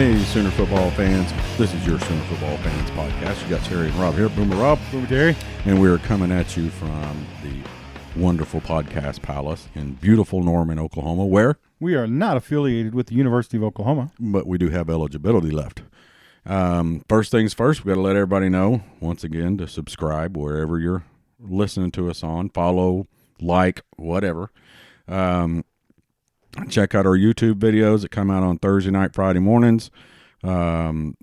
Hey, Sooner football fans. This is your Sooner football fans podcast. You got Terry and Rob here. Boomer Rob. Boomer Terry. And we're coming at you from the wonderful podcast palace in beautiful Norman, Oklahoma, where we are not affiliated with the University of Oklahoma, but we do have eligibility left. First things first, we got to let everybody know, once again, to subscribe wherever you're listening to us on. Follow, like, whatever. Check out our YouTube videos that come out on Thursday night, Friday mornings from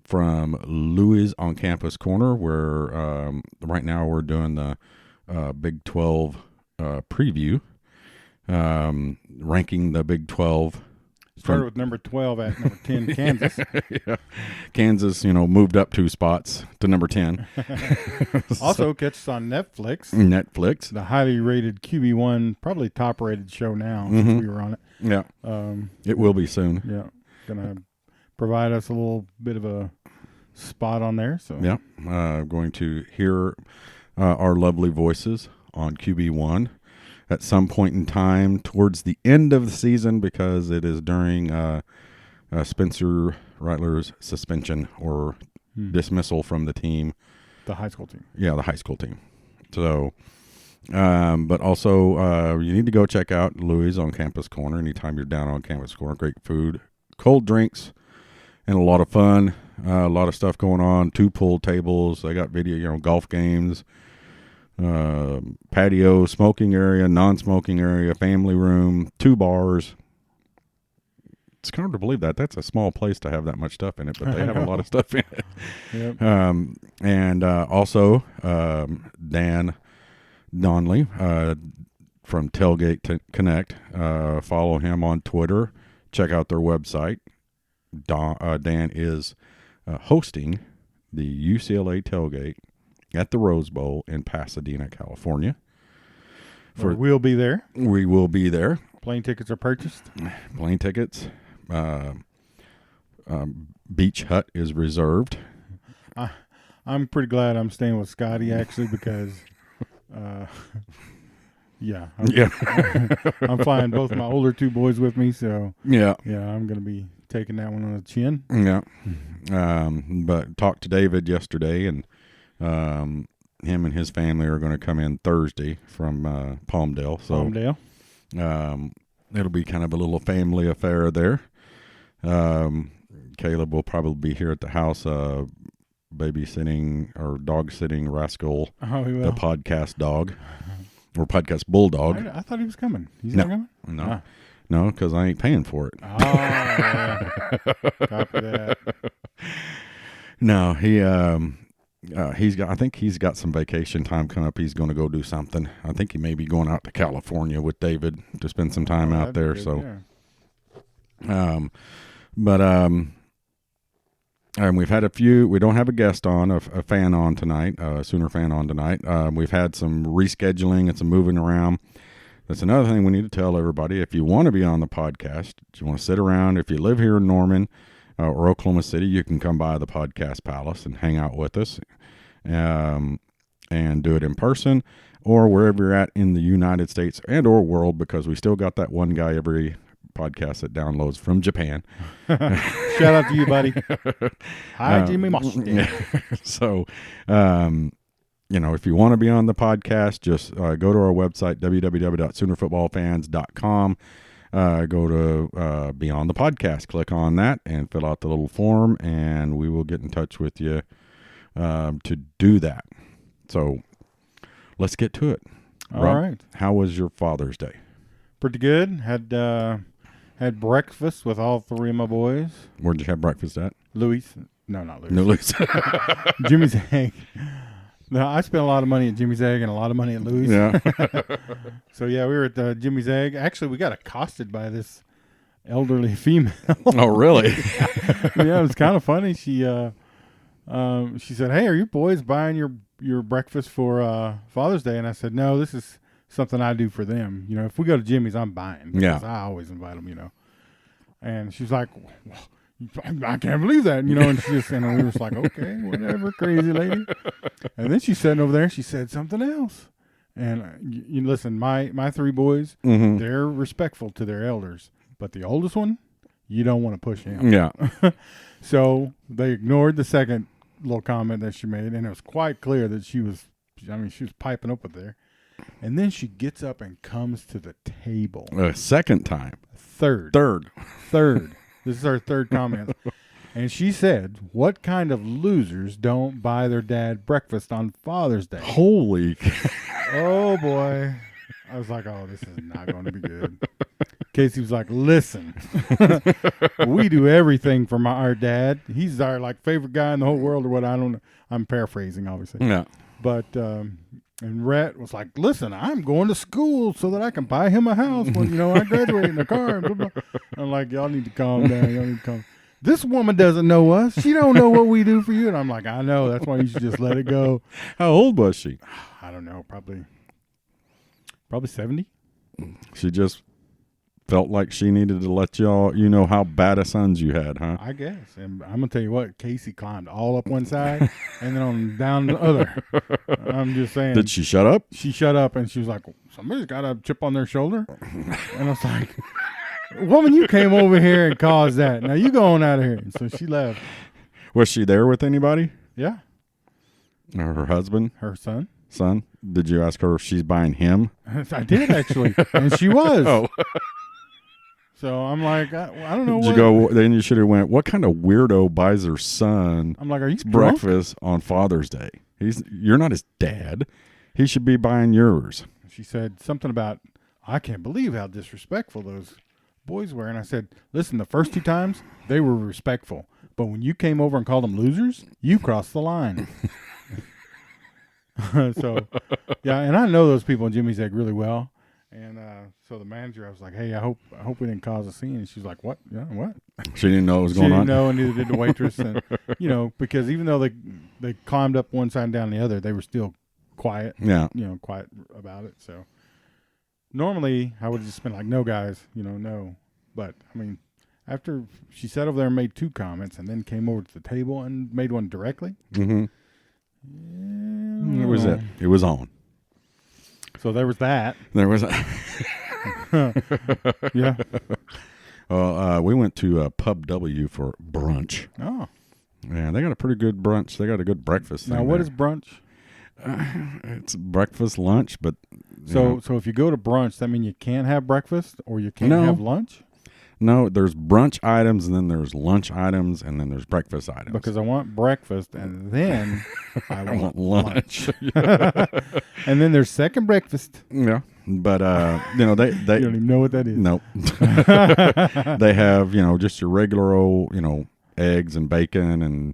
Louis on Campus Corner, where right now we're doing the Big 12 preview, ranking the Big 12. Started with number 12 at number 10, Kansas. Yeah. Kansas, moved up 2 spots to number 10. Also, catch us on Netflix. Netflix. The highly rated QB1, probably top rated show now since we were on it. Yeah. It will be soon. Yeah. Going to provide us a little bit of a spot on there. So yeah. Going to hear our lovely voices on QB1 at some point in time towards the end of the season, because it is during Spencer Rattler's suspension or dismissal from the team. The high school team. Yeah, the high school team. So, but also you need to go check out Louis on Campus Corner anytime you're down on Campus Corner. Great food, cold drinks, and a lot of fun. A lot of stuff going on. 2 pool tables. They got video, golf games. Patio, smoking area, non-smoking area, family room, 2 bars. It's hard to believe that's a small place to have that much stuff in it, but they have a lot of stuff in it. Yep. And also Dan Donnelly from Tailgate Connect. Follow him on Twitter. Check out their website. Dan is hosting the UCLA Tailgate at the Rose Bowl in Pasadena, California. We'll be there. We will be there. Plane tickets are purchased. Plane tickets. Beach hut is reserved. I'm pretty glad I'm staying with Scotty, actually, because, I'm flying both my older 2 boys with me, so yeah, I'm going to be taking that one on the chin. Yeah. But talked to David yesterday, and him and his family are going to come in Thursday from Palmdale. So it'll be kind of a little family affair there. Caleb will probably be here at the house babysitting or dog sitting Rascal, the podcast dog or podcast bulldog. I thought he was coming. He's not coming? No. No, because I ain't paying for it. Oh, yeah. Copy that. No, I think he's got some vacation time coming up. He's going to go do something. I think he may be going out to California with David to spend some time out there. Good, so, yeah. And we've had a few. We don't have a guest on, a fan on tonight, a Sooner fan on tonight. We've had some rescheduling and some moving around. That's another thing we need to tell everybody. If you want to be on the podcast, if you want to sit around, if you live here in Norman or Oklahoma City, you can come by the podcast palace and hang out with us and do it in person or wherever you're at in the United States and or world, because we still got that one guy every podcast that downloads from Japan. Shout out to you, buddy. Hi, Jimmy Mustang. Yeah. So, if you want to be on the podcast, just go to our website, www.soonerfootballfans.com. Go to Be on the Podcast. Click on that and fill out the little form, and we will get in touch with you to do that. So let's get to it. All Rob, right. How was your Father's Day? Pretty good. Had breakfast with all 3 of my boys. Where'd you have breakfast at? Louis. No, not Louis. No, Louis. Jimmy's Egg. No, I spent a lot of money at Jimmy's Egg and a lot of money at Louis. Yeah. So, we were at Jimmy's Egg. Actually, we got accosted by this elderly female. Oh, really? Yeah, it was kind of funny. She said, "Hey, are you boys buying your breakfast for Father's Day?" And I said, "No, this is something I do for them. If we go to Jimmy's, I'm buying. Because I always invite them, And she's like, well, I can't believe that, and she just, and we were just like, okay, whatever, crazy lady. And then she's sitting over there, she said something else. And you listen, my 3 boys, they're respectful to their elders, but the oldest one, you don't want to push him. Yeah. So they ignored the second little comment that she made, and it was quite clear that she was piping up with there. And then she gets up and comes to the table. A second time. Third. This is her third comment. And she said, "What kind of losers don't buy their dad breakfast on Father's Day?" Holy. Oh, boy. I was like, oh, this is not going to be good. Casey was like, listen, we do everything for our dad. He's our favorite guy in the whole world or what. I don't know. I'm paraphrasing, obviously. Yeah. But, and Rhett was like, listen, I'm going to school so that I can buy him a house when, I graduate in a car. And blah, blah. I'm like, y'all need to calm down. Y'all need to calm. This woman doesn't know us. She don't know what we do for you. And I'm like, I know. That's why you should just let it go. How old was she? I don't know. Probably 70. She just felt like she needed to let y'all, how bad of sons you had, huh? I guess. And I'm going to tell you what, Casey climbed all up one side and then on down the other. I'm just saying. Did she shut up? She shut up and she was like, somebody's got a chip on their shoulder. And I was like, woman, you came over here and caused that. Now you go on out of here. And so she left. Was she there with anybody? Yeah. Or her husband? Her son. Did you ask her if she's buying him? I did, actually. And she was. Oh. So I'm like, I don't know. Did you go? Then you should have went, what kind of weirdo buys their son I'm like, are you breakfast on Father's Day? You're not his dad. He should be buying yours. She said something about, I can't believe how disrespectful those boys were. And I said, listen, the first 2 times, they were respectful. But when you came over and called them losers, you crossed the line. So, yeah, and I know those people in Jimmy's Egg really well. And so the manager, I was like, hey, I hope we didn't cause a scene. And she's like, what? Yeah, what? She didn't know what was going on? She didn't know, and neither did the waitress. And, because even though they climbed up one side and down the other, they were still quiet. Yeah. Quiet about it. So normally I would have just been like, no, guys, no. But, I mean, after she sat over there and made 2 comments and then came over to the table and made one directly. Mm-hmm. Yeah, it was it. It was on. So there was that. There was Yeah. We went to Pub W for brunch. Oh. Yeah, they got a pretty good brunch. They got a good breakfast. Now, what is brunch? It's breakfast, lunch, but... So if you go to brunch, that means you can't have breakfast or you can't have lunch? No, there's brunch items, and then there's lunch items, and then there's breakfast items. Because I want breakfast, and then I want lunch. And then there's second breakfast. Yeah, but they you don't even know what that is. Nope. They have just your regular old eggs and bacon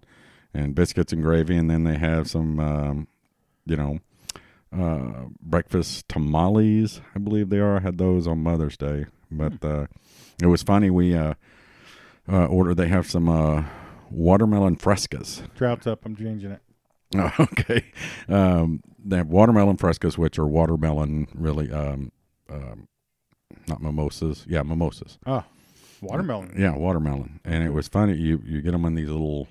and biscuits and gravy, and then they have some breakfast tamales. I believe they are. I had those on Mother's Day, but. It was funny. We ordered. They have some watermelon frescas. Trout's up. I'm changing it. Oh, okay. They have watermelon frescas, which are watermelon, really, not mimosas. Yeah, mimosas. Oh, watermelon. Yeah, watermelon. And it was funny. You get them in these little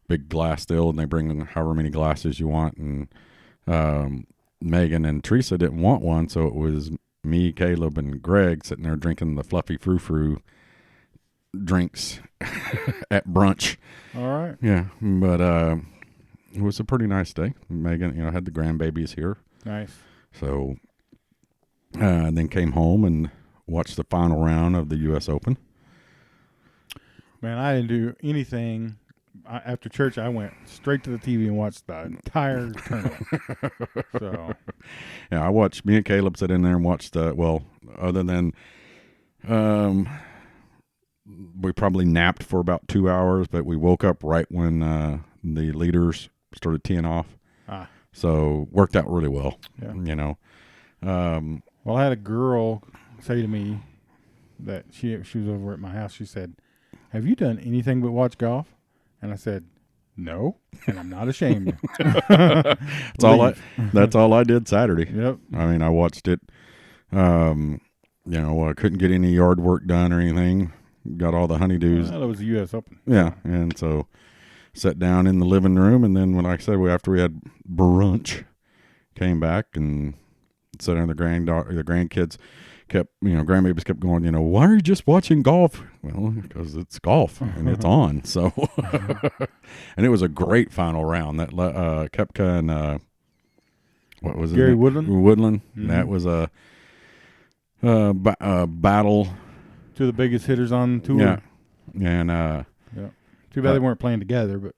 big glass still, and they bring in however many glasses you want. And Megan and Teresa didn't want one, so it was me, Caleb, and Greg sitting there drinking the fluffy frou-frou drinks at brunch. All right. Yeah, but it was a pretty nice day. Megan, had the grandbabies here. Nice. So then came home and watched the final round of the U.S. Open. Man, I didn't do anything. After church, I went straight to the TV and watched the entire tournament. So, yeah, I watched. Me and Caleb sat in there and watched. Other than, we probably napped for about 2 hours, but we woke up right when the leaders started teeing off. So worked out really well. Yeah. Well, I had a girl say to me that she was over at my house. She said, "Have you done anything but watch golf?" And I said, "No," and I'm not ashamed. That's all I did Saturday. Yep. I mean, I watched it. I couldn't get any yard work done or anything. Got all the honeydews. Well, it was the U.S. Open. Yeah, and so sat down in the living room, and then after we had brunch, came back and sat down the grandkids. grandbabies kept going, why are you just watching golf? Well, because it's golf and it's on. So, and it was a great final round. That Koepka and what was it? Gary Woodland. Mm-hmm. That was a battle. Two of the biggest hitters on the tour. Yeah, and too bad they weren't playing together. But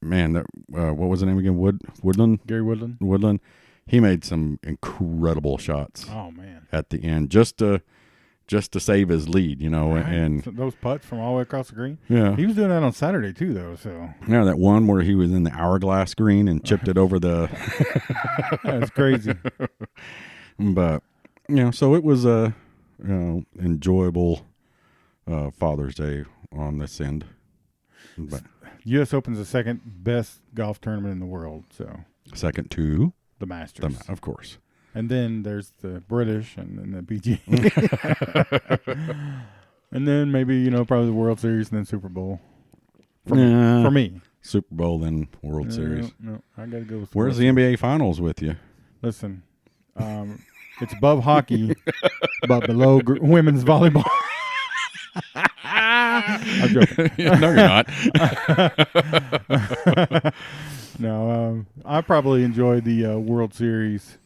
man, what was the name again? Woodland. Gary Woodland. Woodland. He made some incredible shots. Oh man! At the end, just to save his lead, right. And so those putts from all the way across the green. Yeah, he was doing that on Saturday too, though. So yeah, that one where he was in the hourglass green and chipped it over the. That's crazy. But so it was a enjoyable Father's Day on this end. But U.S. Open's the second best golf tournament in the world. So second to the Masters, of course. And then there's the British and then the PGA. And then maybe, probably the World Series and then Super Bowl. For me. Super Bowl, then World Series. No, I got to go with Where's the NBA Finals with you? Listen, it's above hockey, but below women's volleyball. I'm joking. No, you're not. No, I probably enjoy the World Series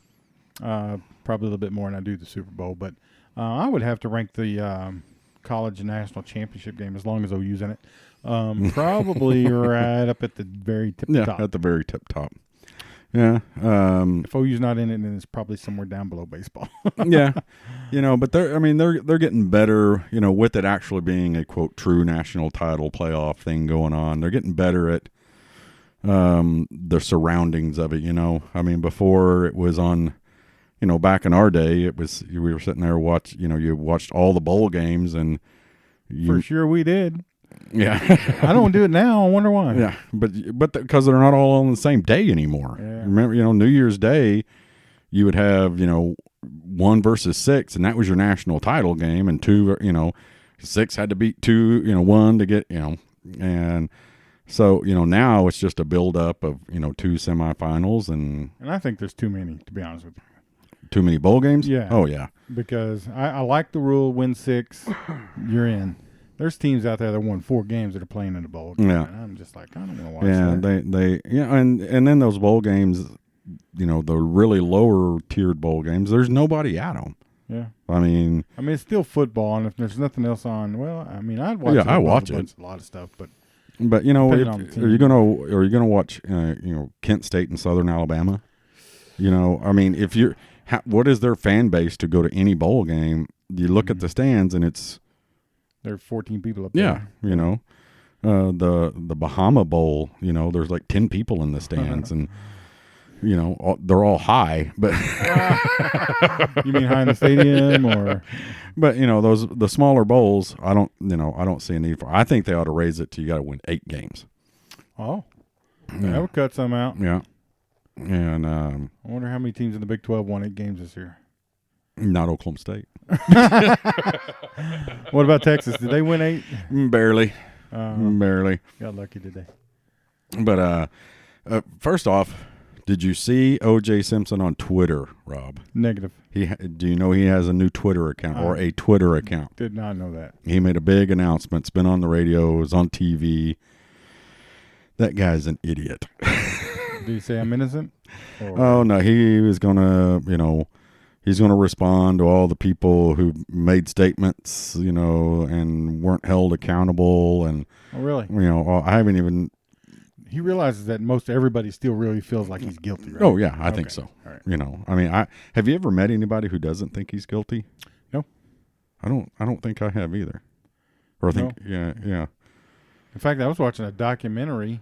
probably a little bit more than I do the Super Bowl. But I would have to rank the college national championship game, as long as OU's in it, probably right up at the very top. Yeah, at the very top. Yeah. If OU's not in it, then it's probably somewhere down below baseball. Yeah. But they're getting better, with it actually being a quote true national title playoff thing going on. They're getting better at the surroundings of it, before it was on, back in our day, it was, we were sitting there you watched all the bowl games and for sure we did. Yeah. I don't do it now. I wonder why. Yeah. But because they're not all on the same day anymore. Yeah. Remember, New Year's Day, you would have, 1 versus 6, and that was your national title game, and 2, 6 had to beat 2, 1 to get, and so, now it's just a build-up of, 2 semifinals. And I think there's too many, to be honest with you. Too many bowl games? Yeah. Oh, yeah. Because I like the rule, win 6, you're in. There's teams out there that won 4 games that are playing in the bowl game. Yeah. And I'm just like, I don't want to watch that. And then those bowl games, the really lower tiered bowl games, there's nobody at them. Yeah. I mean, it's still football, and if there's nothing else on, well, I'd watch I watch a lot of stuff, but are you gonna watch Kent State and Southern Alabama? If you're what is their fan base to go to any bowl game? You look at the stands and it's there are 14 people up there. Yeah, the Bahama Bowl, there's like 10 people in the stands and they're all high, but you mean high in the stadium or? But the smaller bowls, I don't see a need for. I think they ought to raise it to you got to win 8 games. Oh, that would cut some out. Yeah, and I wonder how many teams in the Big 12 won 8 games this year. Not Oklahoma State. What about Texas? Did they win 8? Barely. Barely. Got lucky today. But first off, did you see O.J. Simpson on Twitter, Rob? Negative. Do you know he has a new Twitter account or a Twitter account? Did not know that. He made a big announcement. It's been on the radio. It was on TV. That guy's an idiot. Did he say I'm innocent? Oh, no. He was going to, he's going to respond to all the people who made statements, and weren't held accountable. And, oh, really? I haven't even. He realizes that most everybody still really feels like he's guilty, right? Oh, yeah, I think so. All right. Have you ever met anybody who doesn't think he's guilty? No. I don't think I have either. Or I think, yeah. In fact, I was watching a documentary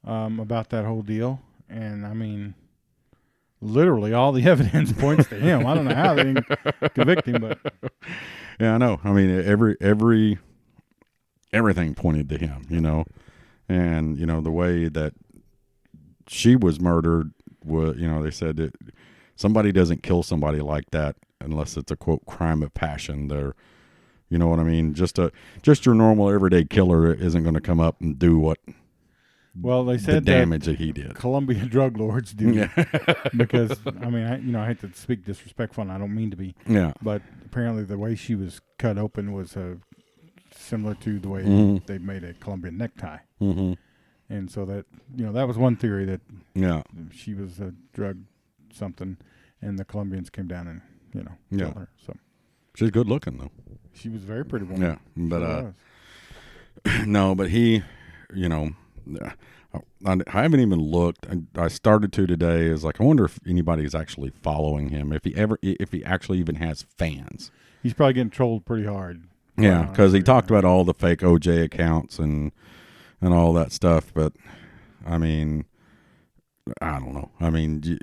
about that whole deal, and literally all the evidence points to him. I don't know how they didn't convict him, but yeah, I know. Everything pointed to him, and the way that she was murdered was, they said that somebody doesn't kill somebody like that unless it's a quote crime of passion. They're, just your normal everyday killer isn't going to come up and do what Well, they said the damage that he did. Columbia drug lords do. Yeah. Because, I mean, I hate to speak disrespectful, and I don't mean to be. Yeah. But apparently the way she was cut open was similar to the way they made a Colombian necktie. Mm-hmm. And so that, that was one theory, that she was a drug something, and the Colombians came down and, killed her. So she's good looking, though. She was a very pretty woman. Yeah. But, no, but he, I haven't even looked. I started to today. Is like, I wonder if anybody's actually following him. If he actually even has fans. He's probably getting trolled pretty hard. Yeah, because he talked about all the fake OJ accounts and all that stuff. But I mean, I don't know. I mean,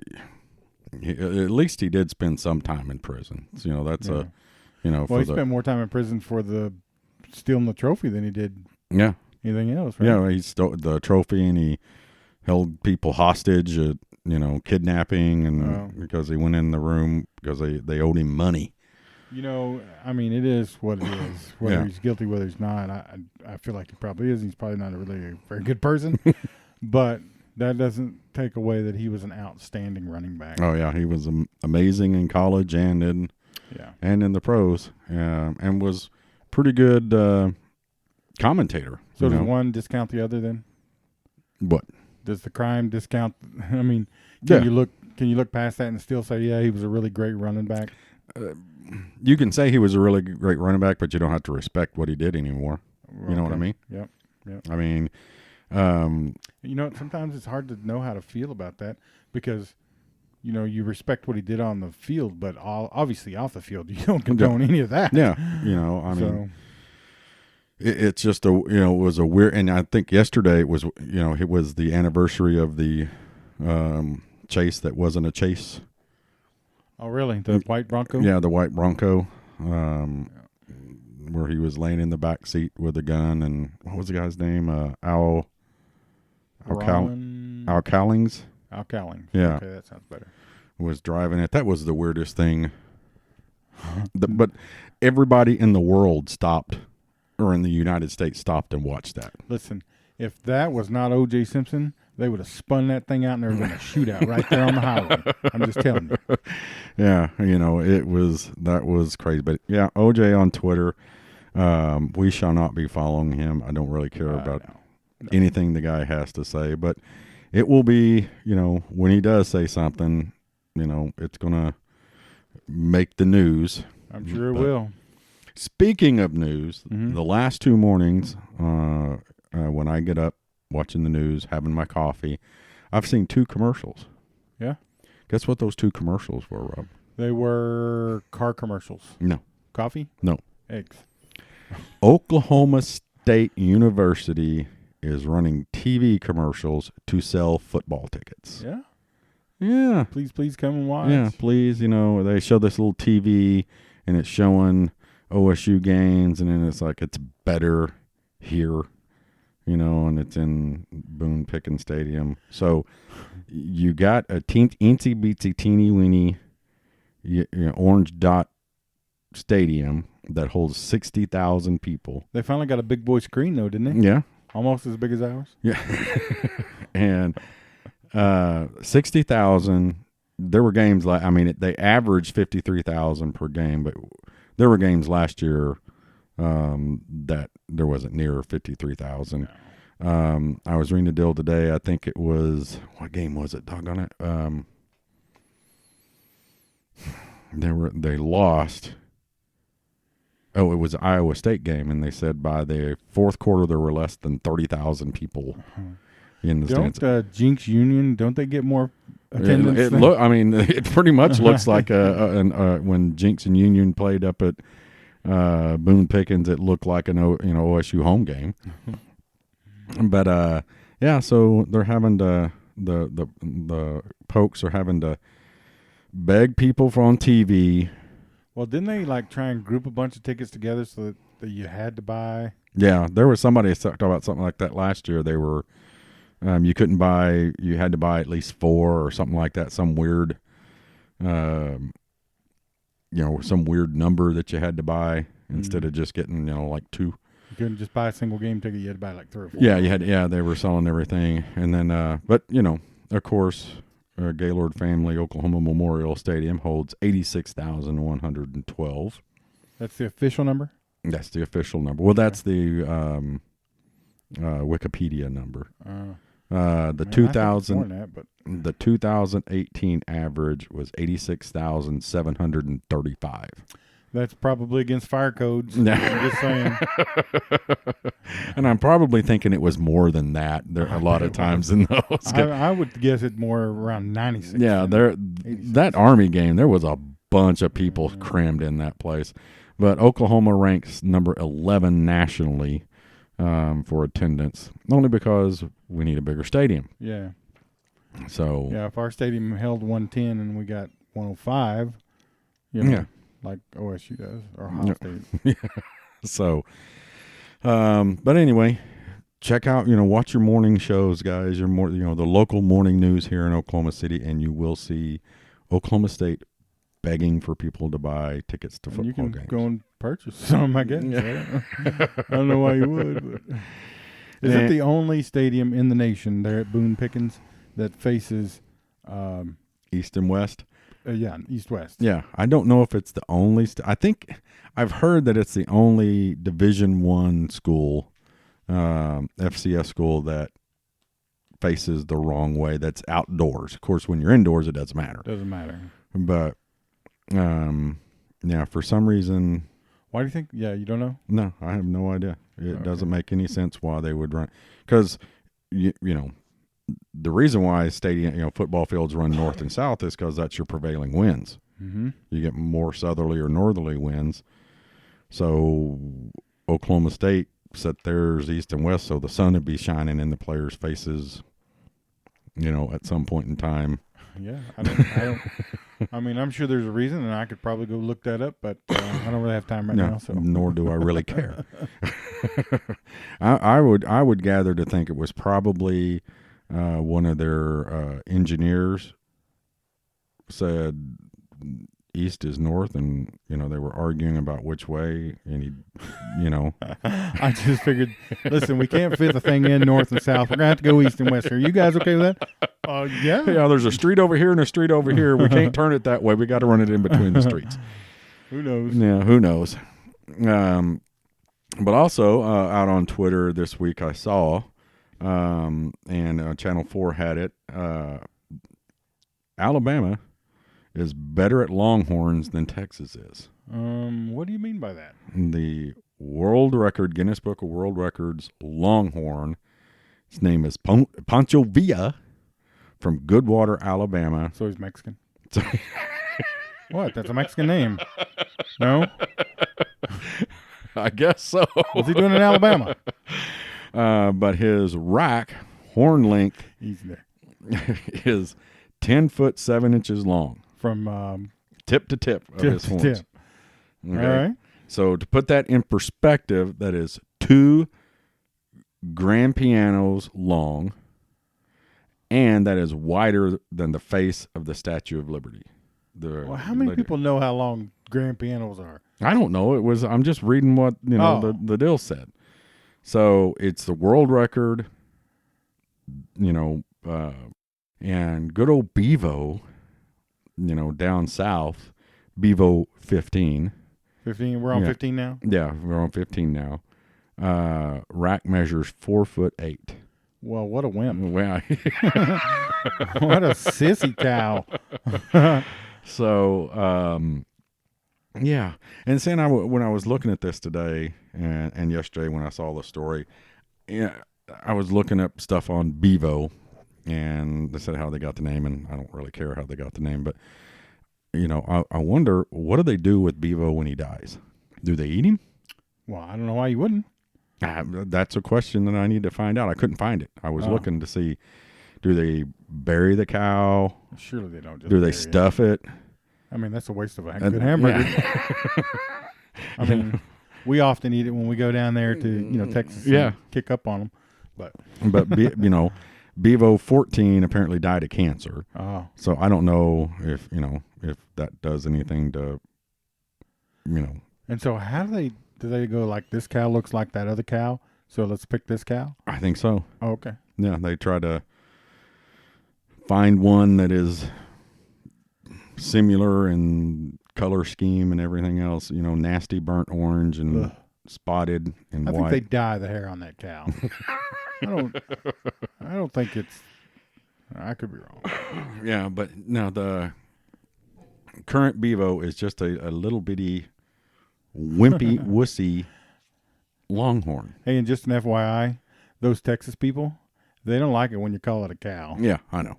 at least he did spend some time in prison. So, that's Well, he spent more time in prison for the stealing the trophy than he did. Yeah. Anything else, right? Yeah, he stole the trophy and he held people hostage at, kidnapping, and because he went in the room because they owed him money. I mean, it is what it is. Whether he's guilty, whether he's not, I feel like he probably is. He's probably not a very good person, but that doesn't take away that he was an outstanding running back. Oh yeah, he was amazing in college and in the pros, and was pretty good commentator. So does one discount the other then? What? Does the crime discount? I mean, can you look past that and still say, yeah, he was a really great running back? You can say he was a really great running back, but you don't have to respect what he did anymore. You know what I mean? Yep. I mean, sometimes it's hard to know how to feel about that because, you respect what he did on the field, but obviously off the field, you don't condone any of that. Yeah. I mean. It's just it was a weird, and I think yesterday it was the anniversary of the chase that wasn't a chase. Oh, really? The white Bronco? Yeah, the white Bronco, where he was laying in the back seat with a gun, and what was the guy's name? Al Cowlings. Al Cowlings. Yeah. Okay, that sounds better. Was driving it. That was the weirdest thing. But everybody in the world stopped. Or in the United States, stopped and watched that. Listen, if that was not O.J. Simpson, they would have spun that thing out and they were going to shoot out right there on the highway. I'm just telling you. Yeah, that was crazy. But yeah, O.J. on Twitter, we shall not be following him. I don't really care about anything the guy has to say. But it will be, when he does say something, it's going to make the news. I'm sure it will. Speaking of news, the last 2 mornings, when I get up, watching the news, having my coffee, I've seen 2 commercials. Yeah? Guess what those 2 commercials were, Rob? They were car commercials. No. Coffee? No. Eggs. Oklahoma State University is running TV commercials to sell football tickets. Yeah? Yeah. Please come and watch. Yeah, please. They show this little TV, and it's showing OSU games, and then it's like, it's better here, and it's in Boone Pickens Stadium. So you got a teensy beatsy teeny weeny orange dot stadium that holds 60,000 people. They finally got a big boy screen though, didn't they? Yeah. Almost as big as ours. Yeah. And 60,000. There were games they averaged 53,000 per game, but there were games last year that there wasn't near 53,000. I was reading the deal today. I think it was, what game was it? Doggone it. They lost. Oh, it was an Iowa State game, and they said by the fourth quarter there were less than 30,000 people in the stands. Jinx Union, don't they get more attendance? It pretty much looks like when Jinx and Union played up at Boone Pickens, it looked like an OSU home game. But so they're having to the Pokes are having to beg people on TV. Well, didn't they try and group a bunch of tickets together so that you had to buy? Yeah, there was somebody talked about something like that last year. They were you couldn't buy, you had to buy at least 4 or something like that. Some weird, some weird number that you had to buy instead of just getting 2. couldn't just buy a single game ticket. You had to buy like 3 or 4. Yeah, you had. Yeah, they were selling everything, and then, but of course, Gaylord Family Oklahoma Memorial Stadium holds 86,112. That's the official number. That's the official number. Well, that's the Wikipedia number. The 2018 average was 86,735. That's probably against fire codes. I'm just saying. And I'm probably thinking it was more than that. There a lot of times in those. I would guess it more around 96. Yeah, that Army game, there was a bunch of people crammed in that place. But Oklahoma ranks number 11 nationally for attendance, only because we need a bigger stadium. Yeah. So yeah, if our stadium held 110 and we got 105, like OSU does, or Ohio State. Yeah. So, but anyway, check out, watch your morning shows, guys. The local morning news here in Oklahoma City, and you will see Oklahoma State begging for people to buy tickets to football games. You can go and purchase some, I guess. Yeah. I don't know why you would. But. Is it the only stadium in the nation there at Boone Pickens that faces east and west? East-west. Yeah, I don't know if it's the only. I think I've heard that it's the only Division I school, FCS school, that faces the wrong way. That's outdoors. Of course, when you're indoors, it doesn't matter. Doesn't matter. But, for some reason. Why do you think? Yeah, you don't know? No, I have no idea. It doesn't make any sense why they would run. Because, the reason why football fields run north and south is because that's your prevailing winds. Mm-hmm. You get more southerly or northerly winds. So Oklahoma State set theirs east and west, so the sun would be shining in the players' faces, at some point in time. Yeah, I don't. I mean, I'm sure there's a reason, and I could probably go look that up, but I don't really have time now. So nor do I really care. I would gather to think it was probably one of their engineers said east is north, and they were arguing about which way, and he I just figured, listen, we can't fit the thing in north and south. We're gonna have to go east and west here. You guys okay with that? Yeah. There's a street over here and a street over here. We can't turn it that way. We got to run it in between the streets. Who knows? Yeah, who knows? But also out on Twitter this week, I saw, and Channel 4 had it. Alabama is better at Longhorns than Texas is. What do you mean by that? The world record, Guinness Book of World Records, Longhorn. His name is Pancho Villa from Goodwater, Alabama. So he's Mexican. What? That's a Mexican name. No? I guess so. What's he doing in Alabama? But his rack, horn length, is 10 foot 7 inches long. From tip to tip of his horns. Tip. Okay? All right. So to put that in perspective, that is 2 grand pianos long, and that is wider than the face of the Statue of Liberty. How many people know how long grand pianos are? I don't know. I'm just reading what the deal said. So it's the world record, and good old Bevo, down south, Bevo 15. 15. We're on 15 now. Yeah, we're on 15 now. Rack measures 4'8". Well, what a wimp! Well, what a sissy cow. So, yeah. And then when I was looking at this today and yesterday when I saw the story, I was looking up stuff on Bevo, and they said how they got the name, and I don't really care how they got the name, but I wonder, what do they do with Bevo when he dies? Do they eat him? Well, I don't know why you wouldn't. That's a question that I need to find out. I couldn't find it. I was looking to see, do they bury the cow? Surely they don't. Do they stuff it? I mean, that's a waste of a good hamburger. Yeah. I mean, we often eat it when we go down there to Texas. And kick up on them. But Bevo 14 apparently died of cancer. Oh. So I don't know if that does anything to. And so how do they do they go like this cow looks like that other cow, so let's pick this cow? I think so. Oh, okay. Yeah, they try to find one that is similar in color scheme and everything else. Nasty burnt orange and Ugh. spotted and I white. think they dye the hair on that cow. I don't think it's. I could be wrong. Yeah, but no, the current Bevo is just a little bitty, wimpy, wussy longhorn. Hey, and just an FYI, those Texas people, they don't like it when you call it a cow. Yeah, I know.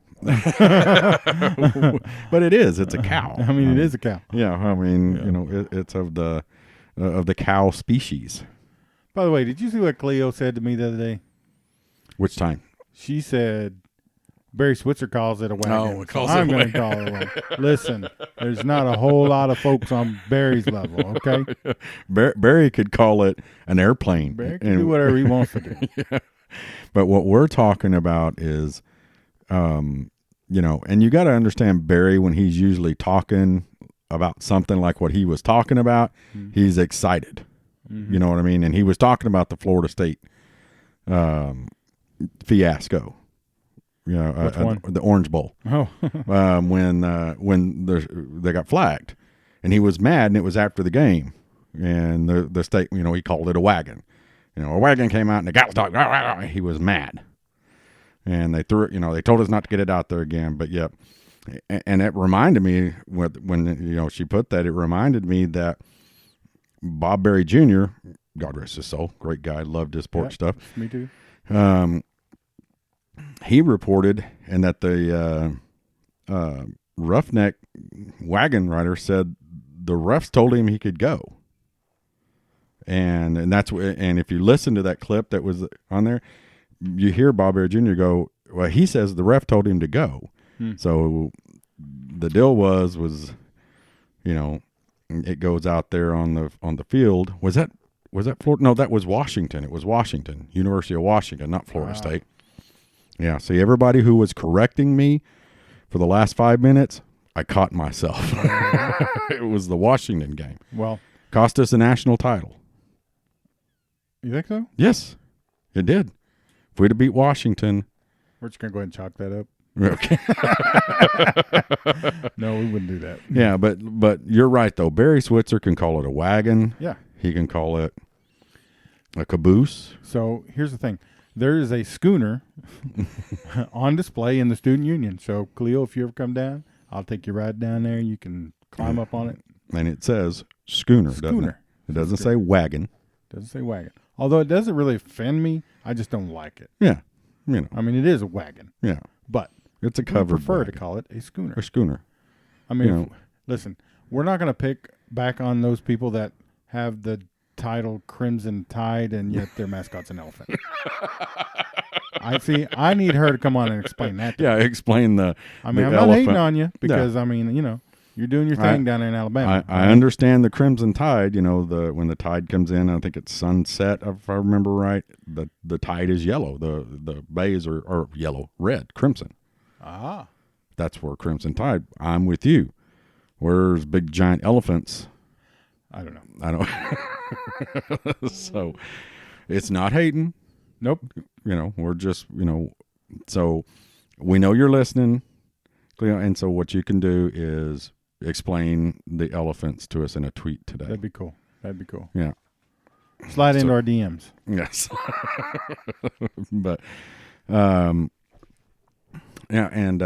But it is. It's a cow. I mean, it is a cow. Yeah, I mean, it's of the cow species. By the way, did you see what Cleo said to me the other day? Which time? She said Barry Switzer calls it a wagon. Oh, it calls I'm it a going to call it a wagon. Listen, there's not a whole lot of folks on Barry's level, okay? Barry could call it an airplane. Barry can do whatever he wants to do. Yeah. But what we're talking about is, and you got to understand Barry when he's usually talking about something like what he was talking about, he's excited. Mm-hmm. You know what I mean? And he was talking about the Florida State fiasco. Which one? The Orange Bowl. Oh. When they got flagged, and he was mad, and it was after the game, and the state, he called it a wagon. A wagon came out, and the guy was talking. He was mad, and they threw it. They told us not to get it out there again. But yeah, and it reminded me when she put that. It reminded me that Bob Berry Jr., God rest his soul, great guy, loved his sports stuff. Me too. He reported, and that the roughneck wagon rider said the refs told him he could go. And that's and if you listen to that clip that was on there, you hear Bob Berry Jr. go, well, he says the ref told him to go. So the deal was it goes out there on the field. Was that Florida? No, that was Washington. It was Washington, University of Washington, not Florida State. Yeah. See, everybody who was correcting me for the last 5 minutes, I caught myself. It was the Washington game. Well, cost us a national title. You think so? Yes, it did. If we'd have beat Washington. We're just going to go ahead and chalk that up. Okay. No, we wouldn't do that. Yeah, but you're right, though. Barry Switzer can call it a wagon. Yeah. He can call it a caboose. So here's the thing. There is a schooner on display in the Student Union. So, Cleo, if you ever come down, I'll take you right down there. You can climb up on it. And it says schooner, doesn't it? It doesn't say wagon. Doesn't say wagon. Although it doesn't really offend me, I just don't like it. Yeah. I mean, it is a wagon. Yeah. But it's a covered I prefer wagon. to call it a schooner. A schooner. I mean, listen, we're not going to pick back on those people that have the title Crimson Tide and yet their mascot's an elephant. I need her to come on and explain that to me. Explain the I mean, the I'm elephant. not hating on you because, I mean, you're doing your thing down there in Alabama. I understand the Crimson Tide. When the tide comes in, I think it's sunset, if I remember right. The tide is yellow. The bays are yellow, red, crimson. Ah, that's where Crimson Tide. I'm with you. Where's big giant elephants? I don't know. So it's not hating. Nope. We're just So we know you're listening, and so what you can do is explain the elephants to us in a tweet today. That'd be cool. Yeah. Slide into our DMs. Yes. But, yeah, and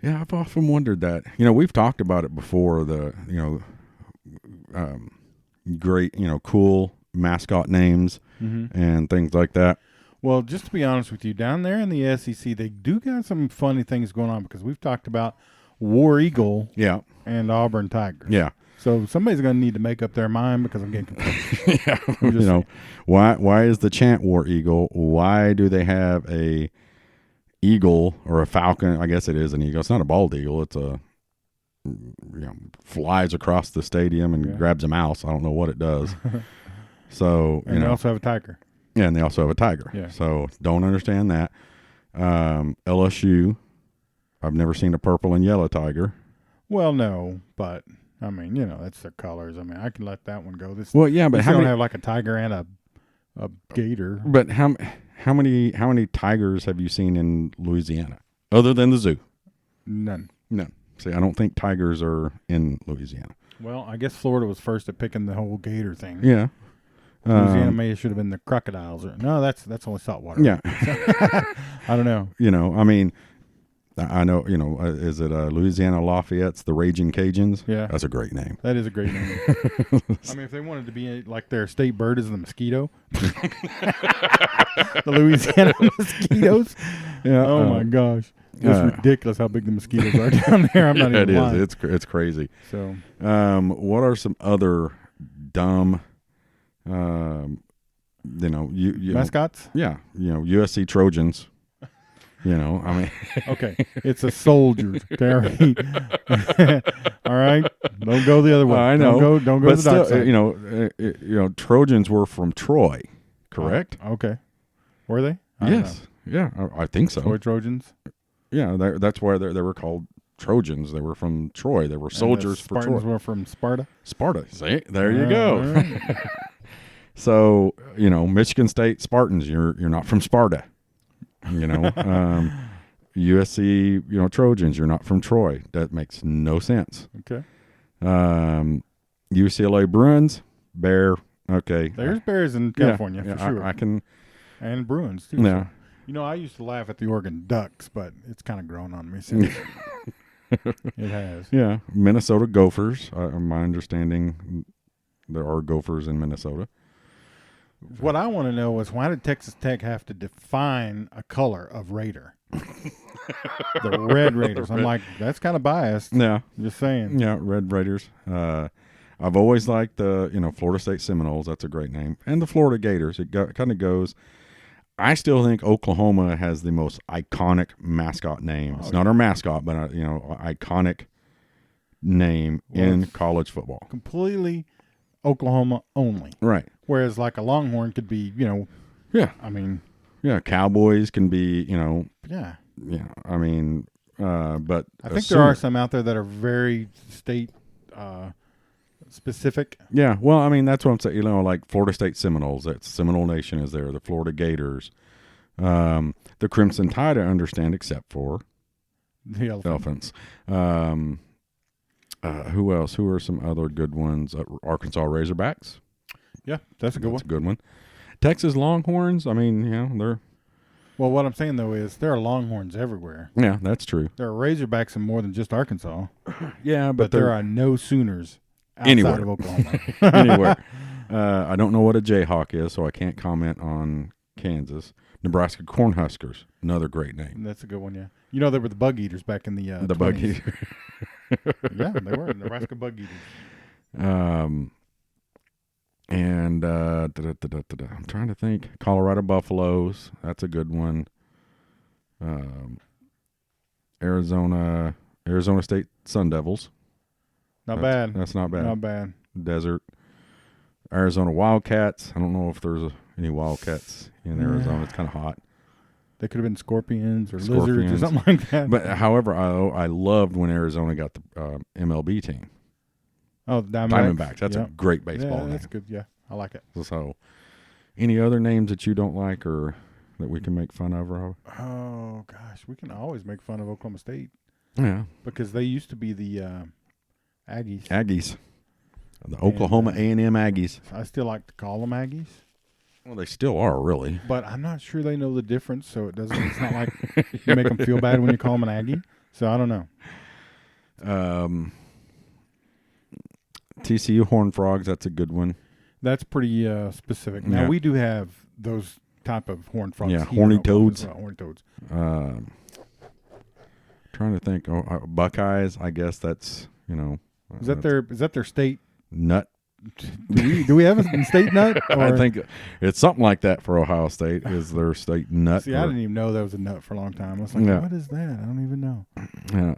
I've often wondered that. We've talked about it before. Great, cool mascot names and things like that. Well, just to be honest with you, down there in the SEC, they do got some funny things going on because we've talked about War Eagle and Auburn Tigers. Yeah. So somebody's going to need to make up their mind because I'm getting confused. Yeah. Why is the chant War Eagle? Why do they have a eagle or a falcon? I guess it is an eagle. It's not a bald eagle. It's a flies across the stadium and grabs a mouse. I don't know what it does. So and they also have a tiger. Yeah, and they also have a tiger. Yeah. So don't understand that. LSU, I've never seen a purple and yellow tiger. Well, no, but I mean, that's their colors. I mean, I can let that one go. Well, yeah, but But how don't many? have like a tiger and a gator. But how many tigers have you seen in Louisiana other than the zoo? None. No. See, I don't think tigers are in Louisiana. Well, I guess Florida was first at picking the whole gator thing. Yeah. Louisiana maybe should have been the crocodiles. No, that's only saltwater. Yeah. I don't know. I mean, I know, is it Louisiana Lafayette's the Raging Cajuns? Yeah. That's a great name. That is a great name. I mean, if they wanted to be like their state bird is the mosquito. The Louisiana mosquitoes. Yeah. Oh, my gosh. It's ridiculous how big the mosquitoes are down there. I'm not even lying. It is. It's crazy. So, what are some other dumb, mascots? Yeah. USC Trojans. I mean. Okay. It's a soldier, Terry. All right. Don't go the other way. I know. Don't go to the dark side. Trojans were from Troy, correct? Okay. Were they? Yes. Yeah, I think so. Troy Trojans? Yeah, that's why they were called Trojans. They were from Troy. They were soldiers for Troy. Spartans were from Sparta? Sparta. See, there you go. Right. So, Michigan State Spartans, you're not from Sparta. USC, Trojans, you're not from Troy. That makes no sense. Okay. UCLA Bruins, Bear. Okay. There's bears in California, for sure. I can. And Bruins, too. Yeah. So. I used to laugh at the Oregon Ducks, but it's kind of grown on me since. It has. Yeah. Minnesota Gophers. My understanding, there are Gophers in Minnesota. What I want to know is why did Texas Tech have to define a color of Raider? The Red Raiders. I'm like, that's kind of biased. Yeah. Just saying. Yeah, Red Raiders. I've always liked the, Florida State Seminoles. That's a great name. And the Florida Gators. It kind of goes. I still think Oklahoma has the most iconic mascot name. It's not our mascot, but, iconic name in college football. Completely Oklahoma only. Right. Whereas like a Longhorn could be, Yeah. I mean. Yeah, Cowboys can be, Yeah. Yeah, I mean, but. I think there are some out there that are very state specific. Yeah, well, I mean, that's what I'm saying. Like Florida State Seminoles, that's Seminole Nation is there. The Florida Gators, the Crimson Tide, I understand, except for the Elephants. Who else? Who are some other good ones? Arkansas Razorbacks. Yeah, that's a good one. That's a good one. Texas Longhorns. I mean, they're. Well, what I'm saying though is there are Longhorns everywhere. Yeah, that's true. There are Razorbacks in more than just Arkansas. Yeah, but there are no Sooners outside anywhere. of Oklahoma. Anywhere. I don't know what a Jayhawk is, so I can't comment on Kansas. Nebraska Cornhuskers, another great name. That's a good one, yeah. They were the Bug Eaters back in the 20s. Bug Eaters. Yeah, they were Nebraska Bug Eaters. And I'm trying to think. Colorado Buffaloes, that's a good one. Arizona State Sun Devils. Not bad. That's not bad. Not bad. Desert. Arizona Wildcats. I don't know if there's any Wildcats in Arizona. It's kind of hot. They could have been scorpions or lizards or something like that. But however, I loved when Arizona got the MLB team. Oh, the Diamondbacks. That's a great baseball name. That's good. Yeah, I like it. So, any other names that you don't like or that we can make fun of, Rob? Oh, gosh. We can always make fun of Oklahoma State. Yeah. Because they used to be the Aggies. Aggies. The Oklahoma A&M Aggies. I still like to call them Aggies. Well, they still are, really. But I'm not sure they know the difference, so it's not like you make them feel bad when you call them an Aggie. So I don't know. TCU Horned Frogs, that's a good one. That's pretty specific. Now, we do have those type of horned frogs. Yeah, horny toads. Horny toads. Trying to think. Buckeyes, I guess that's, Is that their state nut? Do we have a state nut? Or? I think it's something like that for Ohio State. Is their state nut? See, I didn't even know that was a nut for a long time. I was like, what is that? I don't even know. Yeah.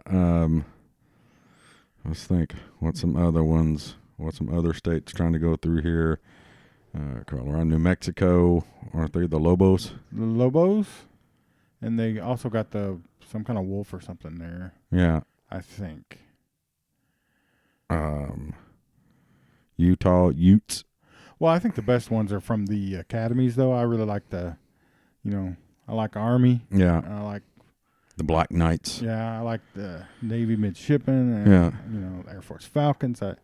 Let's think. What's some other ones? What's some other states trying to go through here? Colorado, New Mexico. Aren't they the Lobos? The Lobos? And they also got some kind of wolf or something there. Yeah. I think. Utah Utes. Well, I think the best ones are from the academies, though. I really like I like Army. Yeah. I like The Black Knights. I like the Navy Midshipmen. And, Air Force Falcons. I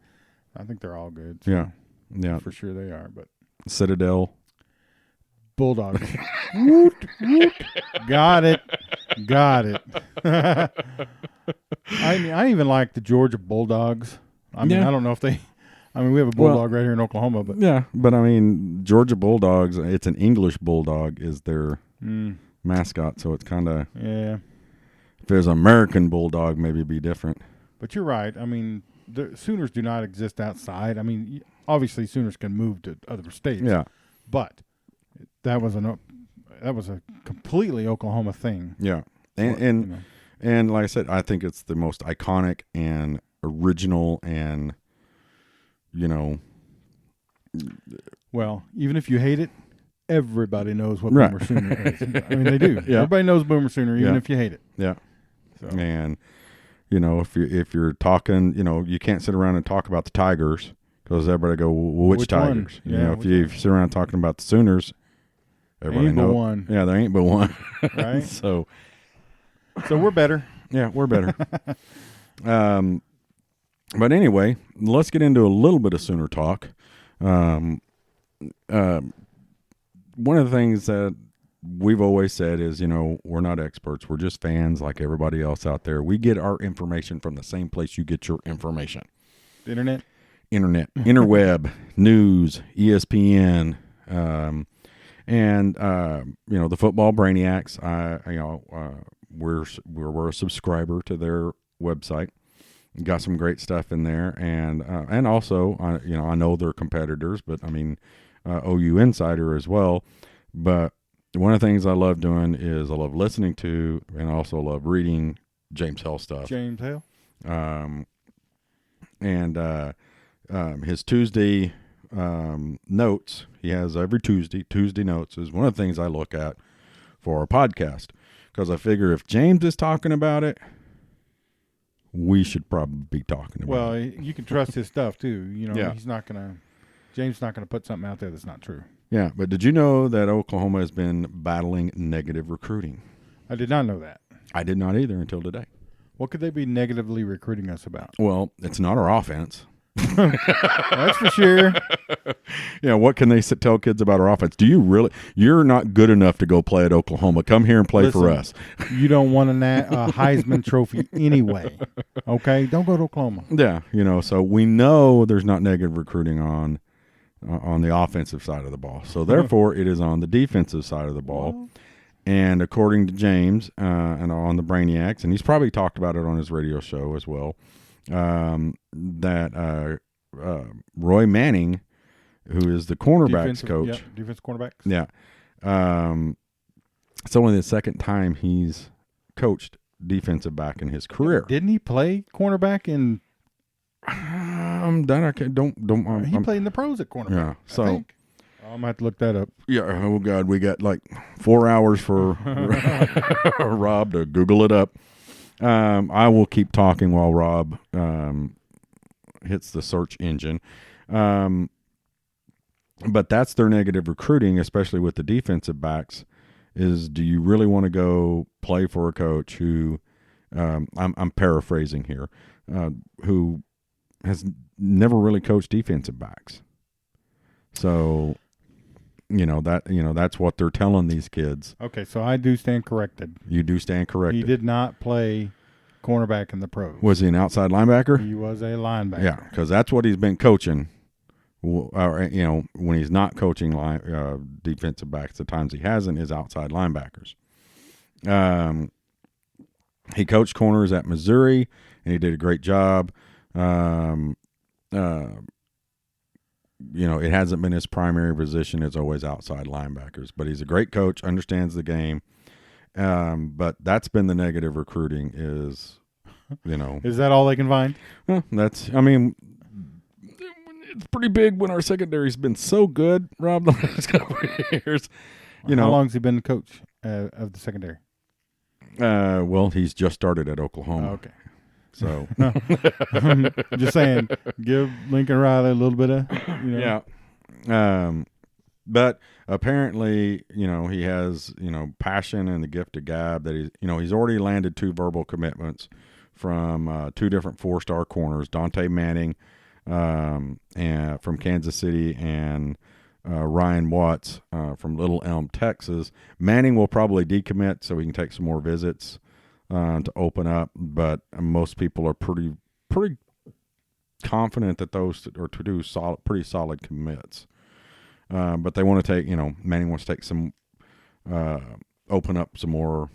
think they're all good. So Yeah. for sure they are. But Citadel. Bulldogs. Woot, woot. Got it. I even like the Georgia Bulldogs. I mean, I don't know if they. I mean, we have a bulldog right here in Oklahoma, but but I mean, Georgia Bulldogs. It's an English bulldog is their mascot, so it's kind of If there's an American bulldog, maybe it'd be different. But you're right. I mean, the Sooners do not exist outside. I mean, obviously Sooners can move to other states. Yeah, but that was a completely Oklahoma thing. Yeah, and like I said, I think it's the most iconic and original and. Well, even if you hate it, everybody knows what Boomer Sooner is. I mean, they do. Yeah. Everybody knows Boomer Sooner, even if you hate it. Yeah. So. And if you're talking, you can't sit around and talk about the Tigers because everybody go, well, which Tigers? One? Yeah, if you sit around talking about the Sooners, everybody knows. But one. Yeah, there ain't but one. Right. So we're better. Yeah, we're better. But anyway, let's get into a little bit of Sooner talk. One of the things that we've always said is, we're not experts. We're just fans like everybody else out there. We get our information from the same place you get your information. Internet, interweb, news, ESPN, and the Football Brainiacs. We're a subscriber to their website. Got some great stuff in there, and also, I know they're competitors, but I mean, OU Insider as well. But one of the things I love doing is I love listening to, and I also love reading James Hale stuff. James Hale. His Tuesday notes, he has every Tuesday notes is one of the things I look at for our podcast, because I figure if James is talking about it, we should probably be talking about it. Well, you can trust his stuff too. He's not gonna. James not gonna put something out there that's not true. Yeah, but did you know that Oklahoma has been battling negative recruiting? I did not know that. I did not either until today. What could they be negatively recruiting us about? Well, it's not our offense. That's for sure. Yeah, what can they tell kids about our offense? Do you really? You're not good enough to go play at Oklahoma. Come here and play for us. You don't want a Heisman Trophy anyway. Okay, don't go to Oklahoma. Yeah, so we know there's not negative recruiting on the offensive side of the ball. So therefore, it is on the defensive side of the ball. Well, and according to James and on the Brainiacs, and he's probably talked about it on his radio show as well. That Roy Manning, who is the cornerbacks coach, defensive cornerbacks. Yeah, it's only the second time he's coached defensive back in his career. Didn't he play cornerback in? He played in the pros at cornerback. Yeah, so I'm gonna have to look that up. Yeah. Oh God, we got like 4 hours for Rob to Google it up. I will keep talking while Rob hits the search engine. But that's their negative recruiting, especially with the defensive backs, is do you really want to go play for a coach who, I'm paraphrasing here, who has never really coached defensive backs? So, that's what they're telling these kids. Okay, so I do stand corrected. You do stand corrected. He did not play cornerback in the pros. Was he an outside linebacker? He was a linebacker. Yeah, because that's what he's been coaching. When he's not coaching defensive backs, the times he hasn't is outside linebackers. He coached corners at Missouri, and he did a great job. It hasn't been his primary position. It's always outside linebackers. But he's a great coach, understands the game. But that's been the negative recruiting is, Is that all they can find? Well, it's pretty big when our secondary's been so good, Rob, the last couple of years. How long has he been the coach of the secondary? Well, he's just started at Oklahoma. Oh, okay. So I'm just saying, give Lincoln Riley a little bit of, yeah. But apparently, he has, passion and the gift of gab that he's already landed 2 verbal commitments from 2 different 4-star corners, Dante Manning and from Kansas City and Ryan Watts from Little Elm, Texas. Manning will probably decommit so he can take some more visits to open up, but most people are pretty confident that those are to do pretty solid commits. But they want to take, Manning wants to take some, open up some more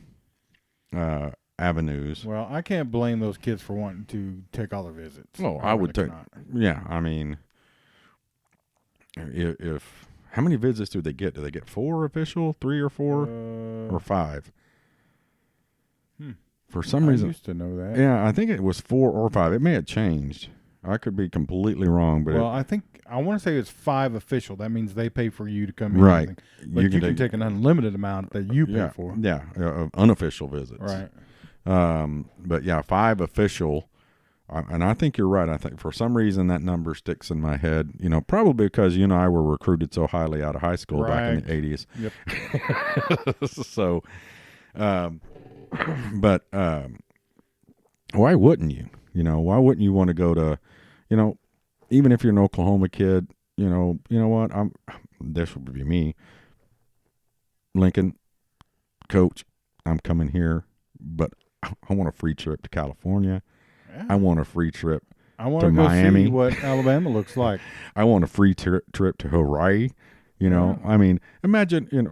avenues. Well, I can't blame those kids for wanting to take all the visits. Oh, I would take. Yeah, I mean, if how many visits do they get? Do they get 4 official, 3 or 4, or 5? For some reason, I used to know that. Yeah, I think it was 4 or 5. It may have changed. I could be completely wrong, but I think I want to say it's 5 official. That means they pay for you to come in. Right, but you can take an unlimited amount that you pay for. Yeah, unofficial visits. Right. But yeah, 5 official, and I think you're right. I think for some reason that number sticks in my head. Probably because you and I were recruited so highly out of high school back in the 80s. Yep. So, but why wouldn't you? Why wouldn't you want to go to, even if you're an Oklahoma kid, you know what? This would be me. Lincoln, coach, I'm coming here, but I want a free trip to California. Yeah. I want a free trip to Miami. See what Alabama looks like. I want a free trip to Hawaii. Yeah. I mean, imagine a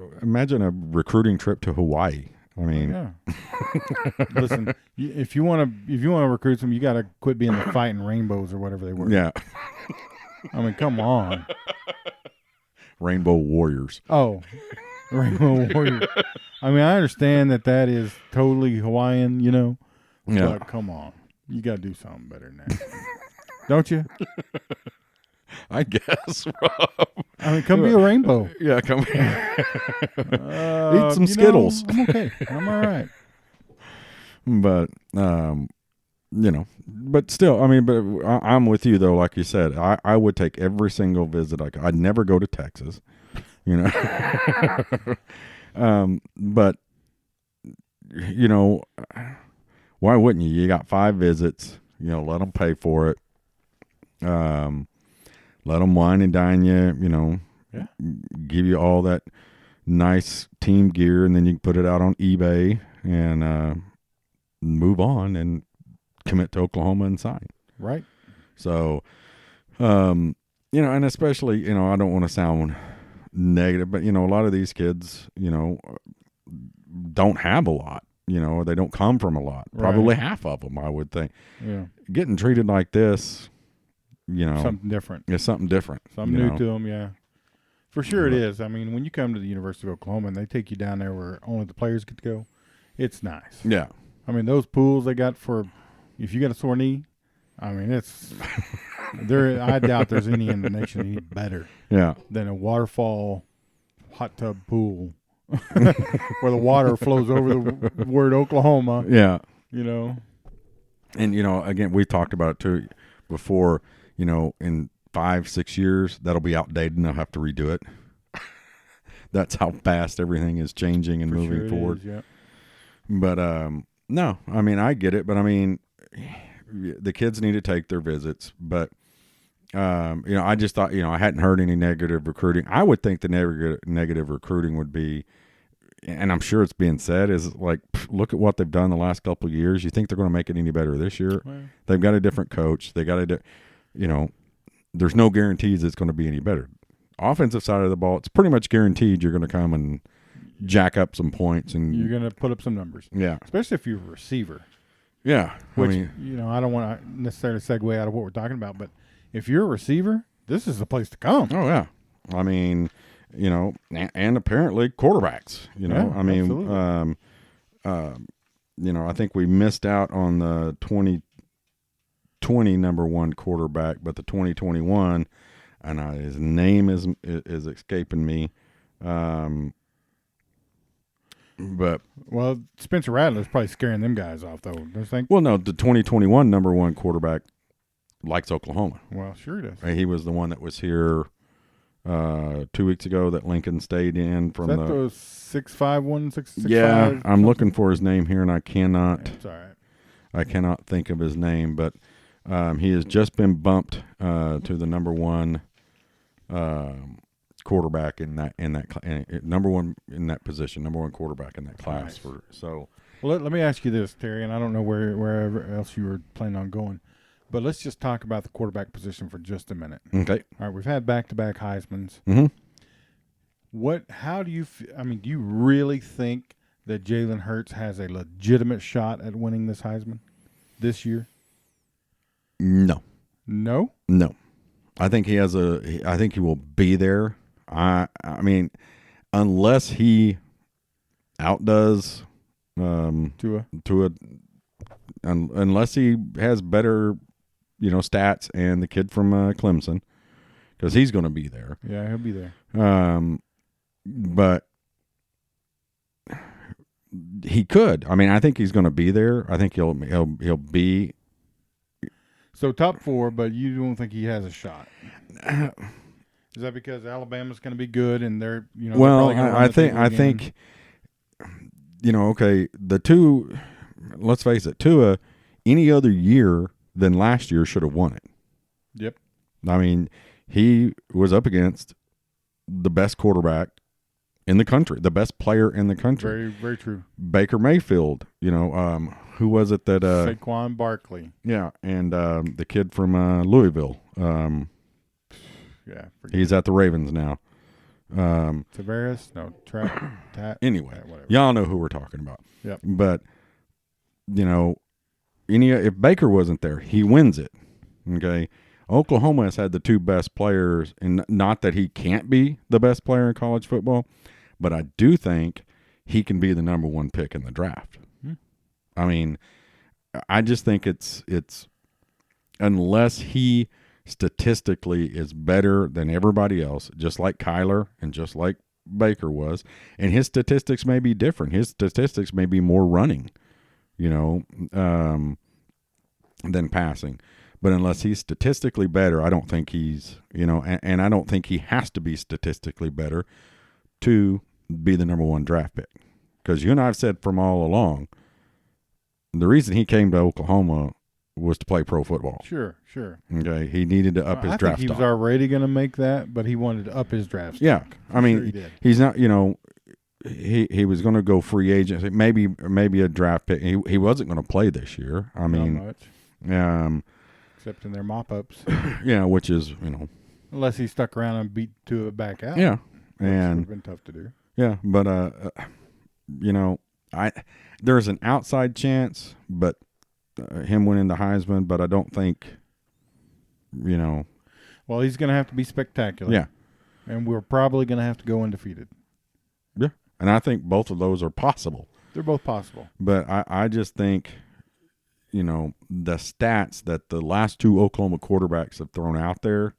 recruiting trip to Hawaii. I mean, listen, if you want to recruit them, you got to quit being the fighting rainbows or whatever they were. Yeah. I mean, come on. Rainbow Warriors. Oh, Rainbow Warriors. I mean, I understand that is totally Hawaiian, Yeah. But come on, you got to do something better than that, don't you? I guess, Rob. I mean, come be a rainbow. Yeah, come here. Eat some Skittles. I'm okay. I'm all right. But, but still, I mean, but I'm with you, though. Like you said, I would take every single visit. I'd never go to Texas, but, why wouldn't you? You got 5 visits, let them pay for it. Let them wine and dine you, give you all that nice team gear, and then you can put it out on eBay and move on and commit to Oklahoma and sign. Right. So, and especially, I don't want to sound negative, but, a lot of these kids, don't have a lot. They don't come from a lot. Probably half of them, I would think. Yeah. Getting treated like this, something different. It's something different. Something new to them, yeah. For sure it is. I mean, when you come to the University of Oklahoma and they take you down there where only the players get to go, it's nice. Yeah. I mean, those pools they got for if you got a sore knee, I mean, it's I doubt there's any in the nation any better than a waterfall hot tub pool where the water flows over the word Oklahoma. Yeah. And, again, we talked about it too before, in 5-6 years, that'll be outdated and they'll have to redo it. That's how fast everything is changing and moving forward. Yeah. But, no, I mean, I get it, but I mean, the kids need to take their visits, but, I just thought, I hadn't heard any negative recruiting. I would think the negative recruiting would be, and I'm sure it's being said, is like, look at what they've done the last couple of years. You think they're going to make it any better this year? Well, they've got a different coach. They got there's no guarantees it's going to be any better. Offensive side of the ball, it's pretty much guaranteed you're going to come and jack up some points. And you're going to put up some numbers. Yeah. Especially if you're a receiver. Yeah. Which, I don't want to necessarily segue out of what we're talking about, but if you're a receiver, this is the place to come. Oh, yeah. I mean, and apparently quarterbacks, I mean, I think we missed out on the 2020 number 1 quarterback, but the 2021, and his name is escaping me. But Well, Spencer Rattler's probably scaring them guys off, though. Don't you think? well, no, the 2021 number one quarterback likes Oklahoma. Well, sure he does. He was the one that was here 2 weeks ago that Lincoln stayed in from Is that those 6'5", 6'5"? Yeah, I'm looking for his name here, and I cannot. It's all right. I cannot think of his name, but he has just been bumped to the number one quarterback in that number one in that position, number one quarterback in that class. Nice. So. Well, let me ask you this, Terry, and I don't know wherever else you were planning on going, but let's just talk about the quarterback position for just a minute. Okay. All right, we've had back-to-back Heismans. Mm-hmm. How do you? Do you really think that Jalen Hurts has a legitimate shot at winning this Heisman this year? No. No. No. I think he has I think he will be there. I mean, unless he outdoes Tua, unless he has better, stats and the kid from Clemson, because he's going to be there. Yeah, he'll be there. But he could. I mean, I think he's going to be there. I think he'll be. So top four, but you don't think he has a shot? Is that because Alabama's going to be good and they're Well, they're I think okay, the two. Let's face it, Tua, any other year than last year should have won it. Yep. I mean, he was up against the best quarterback in the country, the best player in the country. Very, very true. Baker Mayfield, who was it that Saquon Barkley. Yeah, and the kid from Louisville. He's at the Ravens now. Tavares? No, anyway, whatever. Y'all know who we're talking about. Yep. But if Baker wasn't there, he wins it. Okay. Oklahoma has had the two best players, and not that he can't be the best player in college football, but I do think he can be the number one pick in the draft. I mean, I just think it's unless he statistically is better than everybody else, just like Kyler and just like Baker was, and his statistics may be different. His statistics may be more running, than passing. But unless he's statistically better, I don't think he's, and I don't think he has to be statistically better to be the number one draft pick. Because you and I have said from all along, the reason he came to Oklahoma was to play pro football. Sure. Okay, he needed to up his draft stock. I think he was already going to make that, but he wanted to up his draft stock. Yeah, I mean, he did. He's not, he was going to go free agent, maybe a draft pick. He wasn't going to play this year. I mean, not much. Except in their mop-ups. Yeah, which is, unless he stuck around and beat Tua back out. Yeah, which would have been tough to do. Yeah, but there's an outside chance, but him winning the Heisman, but I don't think, Well, he's going to have to be spectacular. Yeah, and we're probably going to have to go undefeated. Yeah, and I think both of those are possible. They're both possible. But I just think, the stats that the last two Oklahoma quarterbacks have thrown out there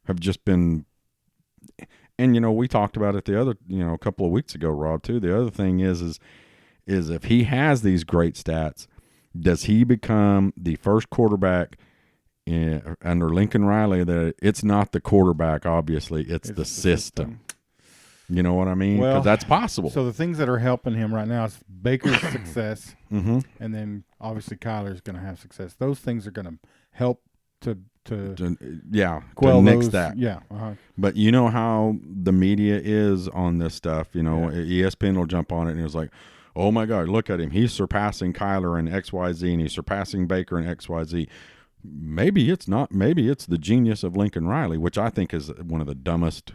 have just been. And we talked about it the other, a couple of weeks ago, Rob, too. The other thing is if he has these great stats, does he become the first quarterback under Lincoln Riley that it's not the quarterback, obviously, it's the system. You know what I mean? Because that's possible. So the things that are helping him right now is Baker's success, mm-hmm. and then obviously Kyler's going to have success. Those things are going to help to quell nix that. Yeah. But you know how the media is on this stuff. ESPN will jump on it and it was like, oh my God, look at him. He's surpassing Kyler in XYZ and he's surpassing Baker in XYZ. Maybe it's not. Maybe it's the genius of Lincoln Riley, which I think is one of the dumbest,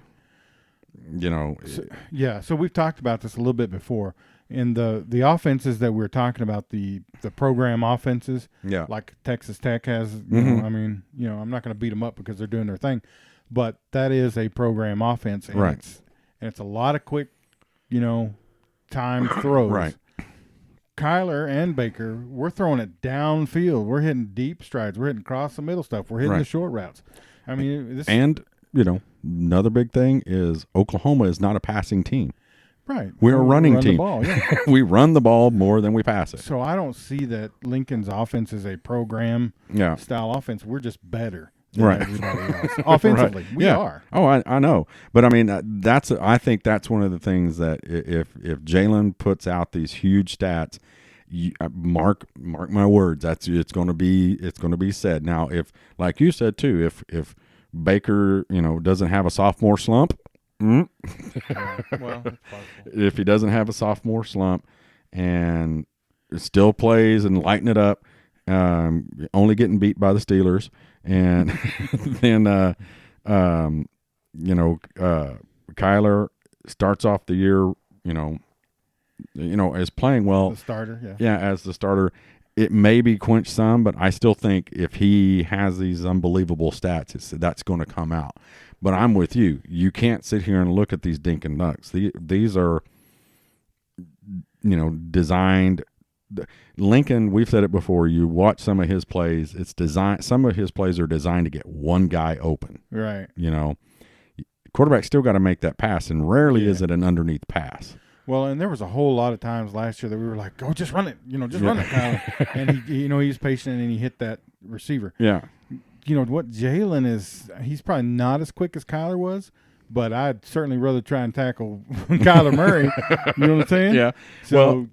So we've talked about this a little bit before. In the offenses that we're talking about, the program offenses, like Texas Tech has, mm-hmm. I'm not going to beat them up because they're doing their thing, but that is a program offense, and right. It's a lot of quick, timed throws. Right. Kyler and Baker, we're throwing it downfield. We're hitting deep strides. We're hitting across the middle stuff. We're hitting the short routes. Another big thing is Oklahoma is not a passing team. Right. We're a running run team. The ball, yeah. We run the ball more than we pass it. So I don't see that Lincoln's offense is a program style offense. We're just better than everybody else. Offensively, we are. Oh, I know. But I mean, I think that's one of the things that if Jalen puts out these huge stats, mark my words, it's going to be said. Now, if, like you said too, if Baker, doesn't have a sophomore slump, if he doesn't have a sophomore slump and still plays and lighten it up, only getting beat by the Steelers, and then Kyler starts off the year, as playing well, the starter, as the starter. It may be quenched some, but I still think if he has these unbelievable stats, that's going to come out. But I'm with you. You can't sit here and look at these dink and dunks. These are, designed. Lincoln, we've said it before. You watch some of his plays. It's designed. Some of his plays are designed to get one guy open. Right. Quarterback still got to make that pass, and rarely is it an underneath pass. Well, and there was a whole lot of times last year that we were like, "Oh, just run it, run it, Kyler." And he was patient and he hit that receiver. Yeah. What Jalen is, he's probably not as quick as Kyler was, but I'd certainly rather try and tackle Kyler Murray. You know what I'm saying? Yeah. So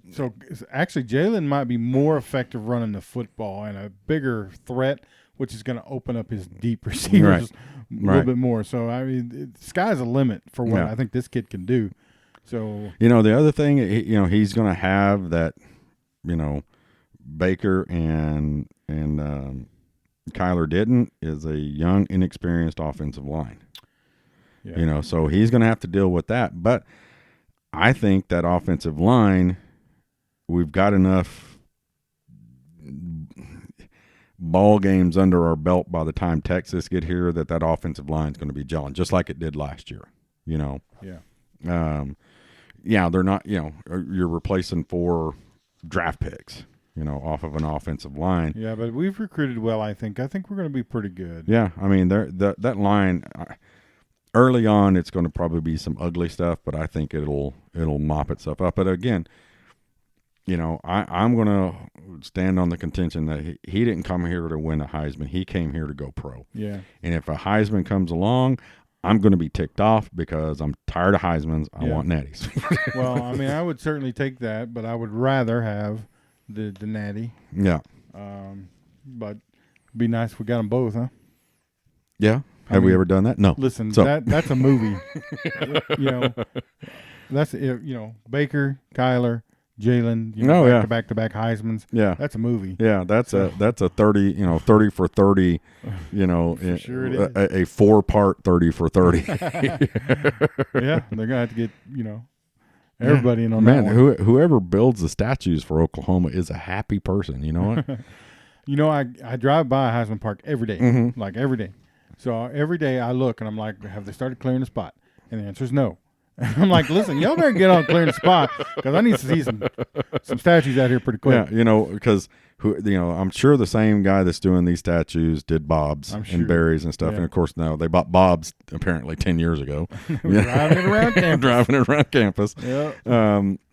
actually, Jalen might be more effective running the football and a bigger threat, which is going to open up his deep receivers a little bit more. So I mean, sky's the limit for what I think this kid can do. So the other thing, he's going to have that, Baker and Kyler didn't, is a young, inexperienced offensive line. Yeah. So he's going to have to deal with that. But I think that offensive line, we've got enough ball games under our belt by the time Texas get here that offensive line is going to be gelling, just like it did last year. Yeah. They're not, you're replacing 4 draft picks, off of an offensive line. Yeah, but we've recruited well, I think. I think we're going to be pretty good. Yeah, I mean, that line, early on, it's going to probably be some ugly stuff, but I think it'll mop itself up. But again, I'm going to stand on the contention that he didn't come here to win a Heisman. He came here to go pro. Yeah. And if a Heisman comes along, I'm going to be ticked off because I'm tired of Heismans. I want natties. Well, I mean, I would certainly take that, but I would rather have the natty. Yeah. But it'd be nice if we got them both, huh? Yeah. Have we ever done that? No. Listen, that's a movie. That's Baker, Kyler, Jalen, back-to-back Heismans. Yeah. That's a movie. Yeah, that's a 30, 30 for 30, For sure it is. a 4-part 30 for 30. Yeah, they're going to have to get, everybody in on that one. Whoever builds the statues for Oklahoma is a happy person, you know what? I drive by Heisman Park every day, like every day. So every day I look and I'm like, have they started clearing the spot? And the answer is no. I'm like, listen, y'all better get on clearing the spot because I need to see some statues out here pretty quick. Yeah, because I'm sure the same guy that's doing these statues did Bob's and Barry's and stuff. Yeah. And of course, now they bought Bob's apparently 10 years ago. Driving it around campus. Yeah.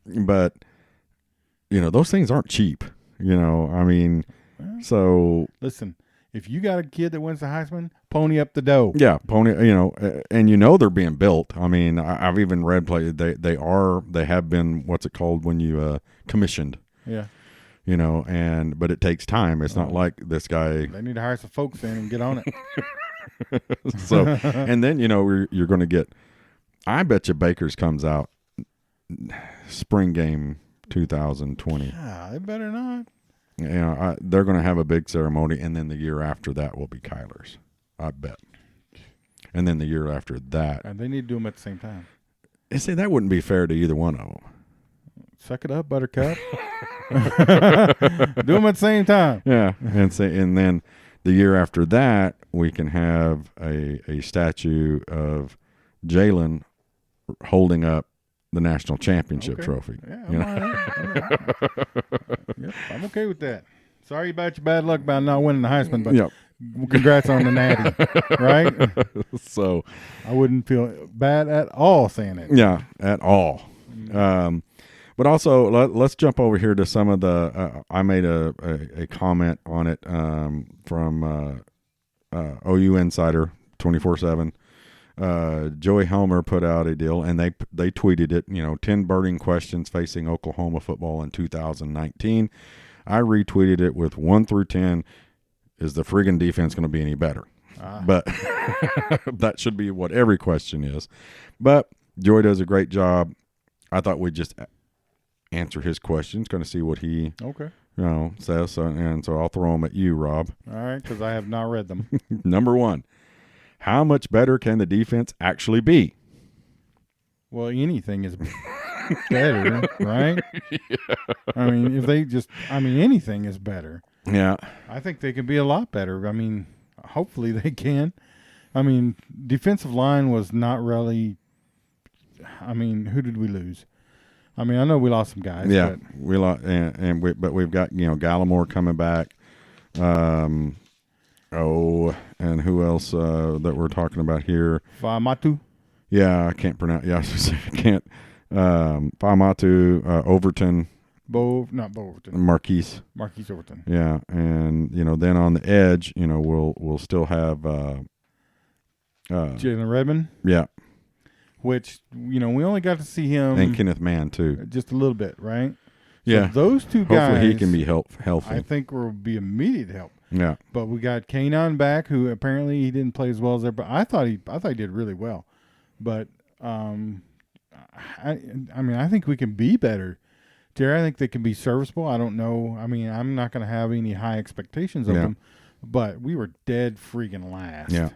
But those things aren't cheap. I mean, so listen. If you got a kid that wins the Heisman, pony up the dough. Yeah, pony. And they're being built. I mean, I've even read they have been, what's it called when you commissioned. Yeah. But it takes time. It's not like this guy. They need to hire some folks in and get on it. So, and then you're going to get. I bet you Baker's comes out spring game 2020. Yeah, they better not. They're going to have a big ceremony, and then the year after that will be Kyler's. I bet. And then the year after that. And they need to do them at the same time. And see, that wouldn't be fair to either one of them. Suck it up, Buttercup. Do them at the same time. Yeah. And then the year after that, we can have a statue of Jalen holding up the national championship trophy. Yeah, I'm okay with that. Sorry about your bad luck about not winning the Heisman, but congrats on the natty, right? So I wouldn't feel bad at all saying it. Yeah, at all. But also, let's jump over here to some of the. I made a comment on it from OU Insider 24/7. Joey Helmer put out a deal, and they tweeted it. 10 burning questions facing Oklahoma football in 2019. I retweeted it with 1 through 10. Is the friggin' defense going to be any better? But that should be what every question is. But Joey does a great job. I thought we'd just answer his questions, going to see what he says. So I'll throw them at you, Rob. All right, because I have not read them. Number 1, how much better can the defense actually be? Well, anything is better, right? Yeah. I mean, anything is better. Yeah. I think they can be a lot better. I mean, hopefully they can. I mean, defensive line was not really – I mean, who did we lose? I mean, I know we lost some guys. Yeah, but we lost, but we've got Gallimore coming back. And who else that we're talking about here? Famatu. Yeah, I can't pronounce. Yeah, I can't. Famatu, Overton. Not Bo Overton. Marquise Overton. Yeah, and then on the edge, we'll still have Jalen Redmond. Yeah. Which, we only got to see him. And Kenneth Mann, too. Just a little bit, right? Yeah. So those two guys. Hopefully he can be healthy. I think will be immediate help. Yeah. But we got Kanon back, who apparently he didn't play as well as everybody. I thought he did really well. But, I think we can be better. Jerry, I think they can be serviceable. I don't know. I mean, I'm not going to have any high expectations of them. But we were dead freaking last. Yeah.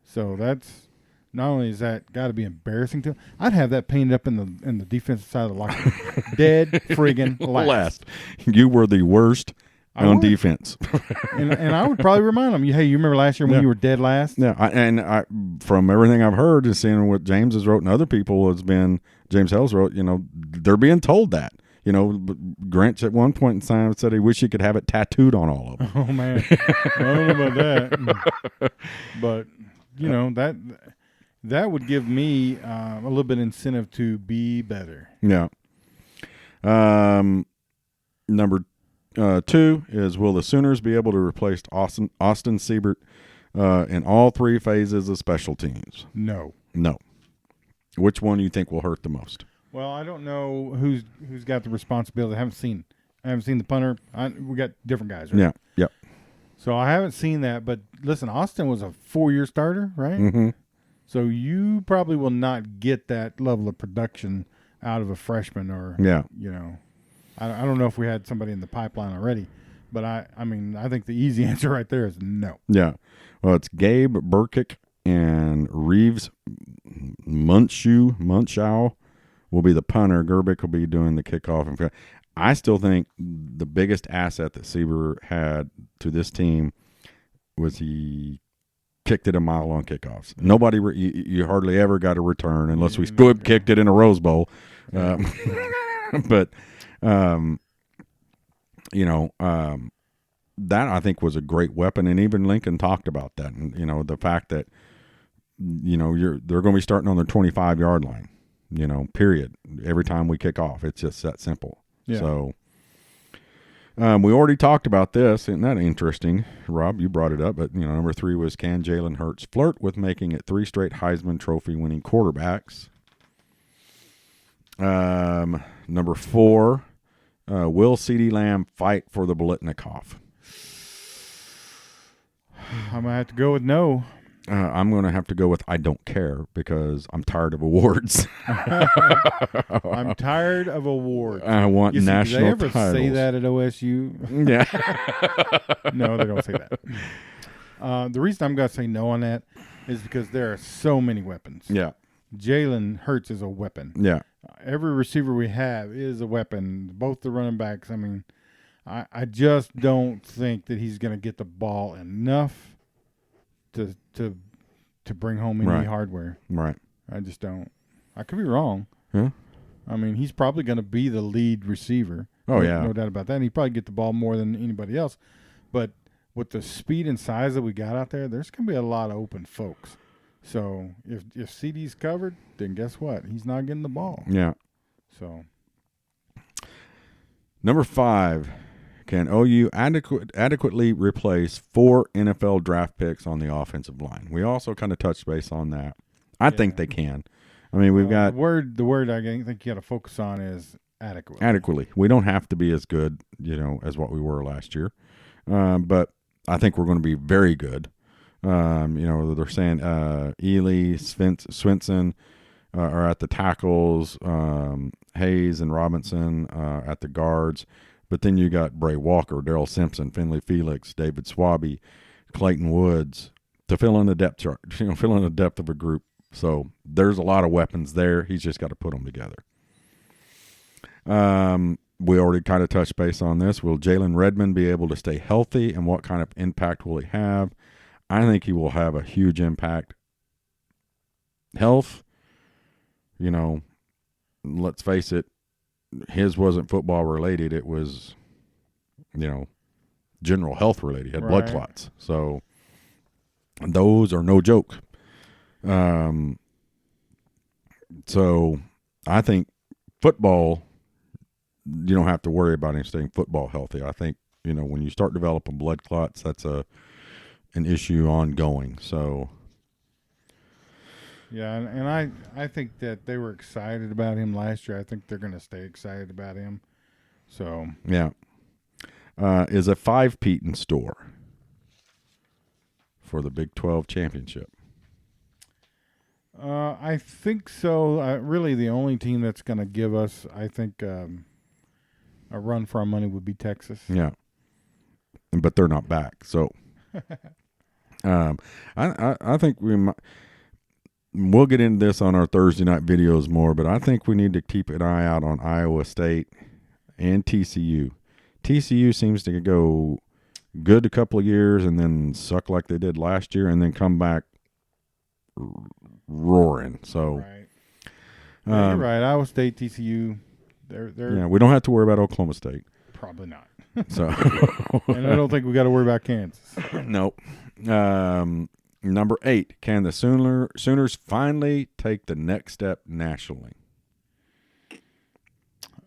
So that's. Not only is that got to be embarrassing to him, I'd have that painted up in the defensive side of the locker room. Dead friggin' last. You were the worst on defense. and I would probably remind them, hey, you remember last year when you were dead last? Yeah, I from everything I've heard, just seeing what James has wrote and other people James Hells wrote, they're being told that. Grinch at one point in time said he wished he could have it tattooed on all of them. Oh, man. I don't know about that. But, that would give me a little bit of incentive to be better. Yeah. Number 2 is, will the Sooners be able to replace Austin Siebert in all 3 phases of special teams? No. Which one do you think will hurt the most? Well, I don't know who's got the responsibility. I haven't seen the punter. We got different guys, right? Yeah. Yep. So I haven't seen that. But listen, Austin was a 4-year starter, right? Mm-hmm. So you probably will not get that level of production out of a freshman I don't know if we had somebody in the pipeline already, but I think the easy answer right there is no. Yeah. Well, it's Gabe Burkick and Reeves Munchau will be the punter. Gerbic will be doing the kickoff. I still think the biggest asset that Sieber had to this team was he kicked it a mile on kickoffs. Nobody, you hardly ever got a return unless we squib kicked it in a Rose Bowl. But, that I think was a great weapon. And even Lincoln talked about that. And, the fact that, they're going to be starting on their 25-yard line, period. Every time we kick off, it's just that simple. Yeah. So, we already talked about this. Isn't that interesting? Rob, you brought it up. But, number 3 was, can Jalen Hurts flirt with making it 3 straight Heisman Trophy winning quarterbacks? Number 4, will CeeDee Lamb fight for the Biletnikoff? I'm going to have to go with no. I'm going to have to go with I don't care because I'm tired of awards. I'm tired of awards. I want national titles. Do they ever say that at OSU? Yeah. No, they don't say that. The reason I'm going to say no on that is because there are so many weapons. Yeah. Jalen Hurts is a weapon. Yeah. Every receiver we have is a weapon. Both the running backs. I mean, I just don't think that he's going to get the ball enough to bring home any hardware. Right. I just don't. I could be wrong. Yeah. I mean, he's probably going to be the lead receiver. Oh, yeah. No doubt about that. And he'd probably get the ball more than anybody else. But with the speed and size that we got out there, there's going to be a lot of open folks. So if CD's covered, then guess what? He's not getting the ball. Yeah. So Number 5, can OU adequately replace 4 NFL draft picks on the offensive line? We also kind of touched base on that. I think they can. I mean, we've got the word I think you got to focus on is adequately. Adequately. We don't have to be as good, as what we were last year. But I think we're going to be very good. They're saying Ely, Swinson are at the tackles, Hayes and Robinson at the guards. But then you got Bray Walker, Darrell Simpson, Finley Felix, David Swaby, Clayton Woods to fill in the depth chart, fill in the depth of a group. So there's a lot of weapons there. He's just got to put them together. We already kind of touched base on this. Will Jalen Redmond be able to stay healthy, and what kind of impact will he have? I think he will have a huge impact. Health, let's face it, his wasn't football related. It was, general health related. He had blood clots. So those are no joke. So I think football, you don't have to worry about him staying football healthy. I think, when you start developing blood clots, that's an issue ongoing. So yeah, and I think that they were excited about him last year. I think they're going to stay excited about him. So yeah. Is a 5-peat in store for the Big 12 championship? I think so. Really, the only team that's going to give us, I think, a run for our money would be Texas. Yeah, but they're not back. So, I think we'll get into this on our Thursday night videos more. But I think we need to keep an eye out on Iowa State and TCU. TCU seems to go good a couple of years and then suck like they did last year, and then come back roaring. So, right. You're right. Iowa State, TCU, they're yeah. We don't have to worry about Oklahoma State. Probably not. So, and I don't think we got to worry about Kansas. Nope. Number 8, can the Sooners finally take the next step nationally?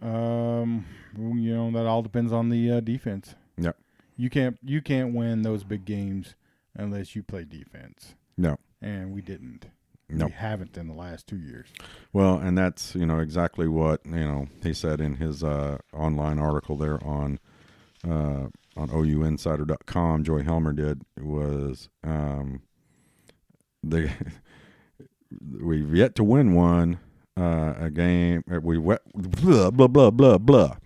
That all depends on the defense. Yeah. You can't win those big games unless you play defense. No. And we didn't. No. We haven't in the last 2 years. Well, and that's, exactly what, he said in his online article there on OUinsider.com. Joey Helmer did was we've yet to win one a game. Blah blah blah blah blah.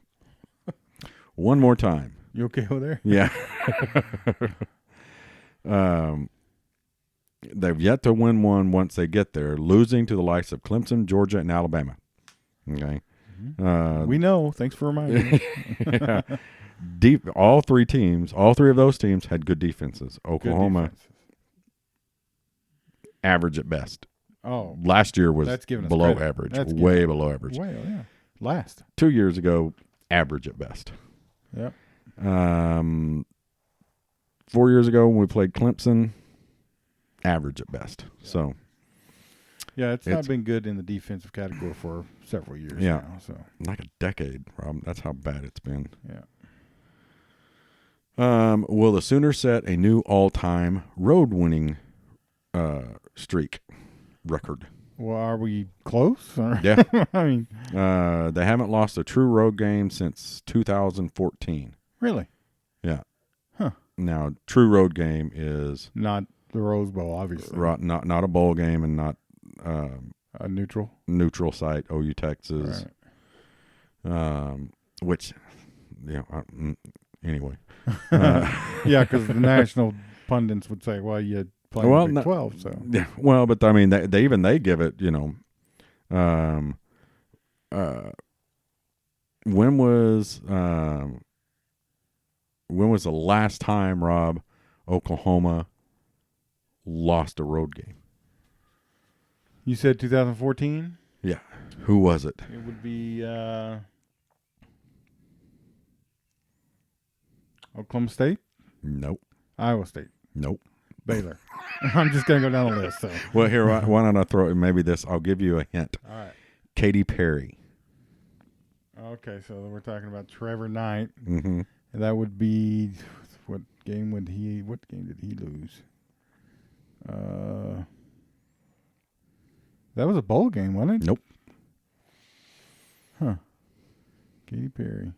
One more time. You okay over there? Yeah. They've yet to win one once they get there, losing to the likes of Clemson, Georgia, and Alabama. Okay. Mm-hmm. We know. Thanks for reminding me. Yeah. All three of those teams had good defenses. Oklahoma, average at best. Oh. Last year was below credit. average, way below average. Way, yeah. Last. 2 years ago, average at best. Yep. 4 years ago when we played Clemson, average at best. Yeah. So, yeah, it's not been good in the defensive category for several years now. So, like a decade, Rob. That's how bad it's been. Yeah. Will the Sooners set a new all-time road-winning streak record? Well, are we close? Or? Yeah. I mean, they haven't lost a true road game since 2014. Really? Yeah. Huh. Now, true road game is not the Rose Bowl, obviously. Not a bowl game and not a neutral site, OU Texas. Right. Which, anyway. Yeah, because the national pundits would say, "Well, you play Big 12." So yeah, well, but I mean, they give it, when was the last time, Rob, Oklahoma lost a road game? You said 2014? Yeah. Who was it? It would be Oklahoma State? Nope. Iowa State? Nope. Baylor. I'm just going to go down the list. So. Well, here, why don't I throw maybe this? I'll give you a hint. All right. Katy Perry. Okay, so we're talking about Trevor Knight. Mm-hmm. And that would be what game did he lose? That was a bowl game, wasn't it? Nope. Huh. Katy Perry.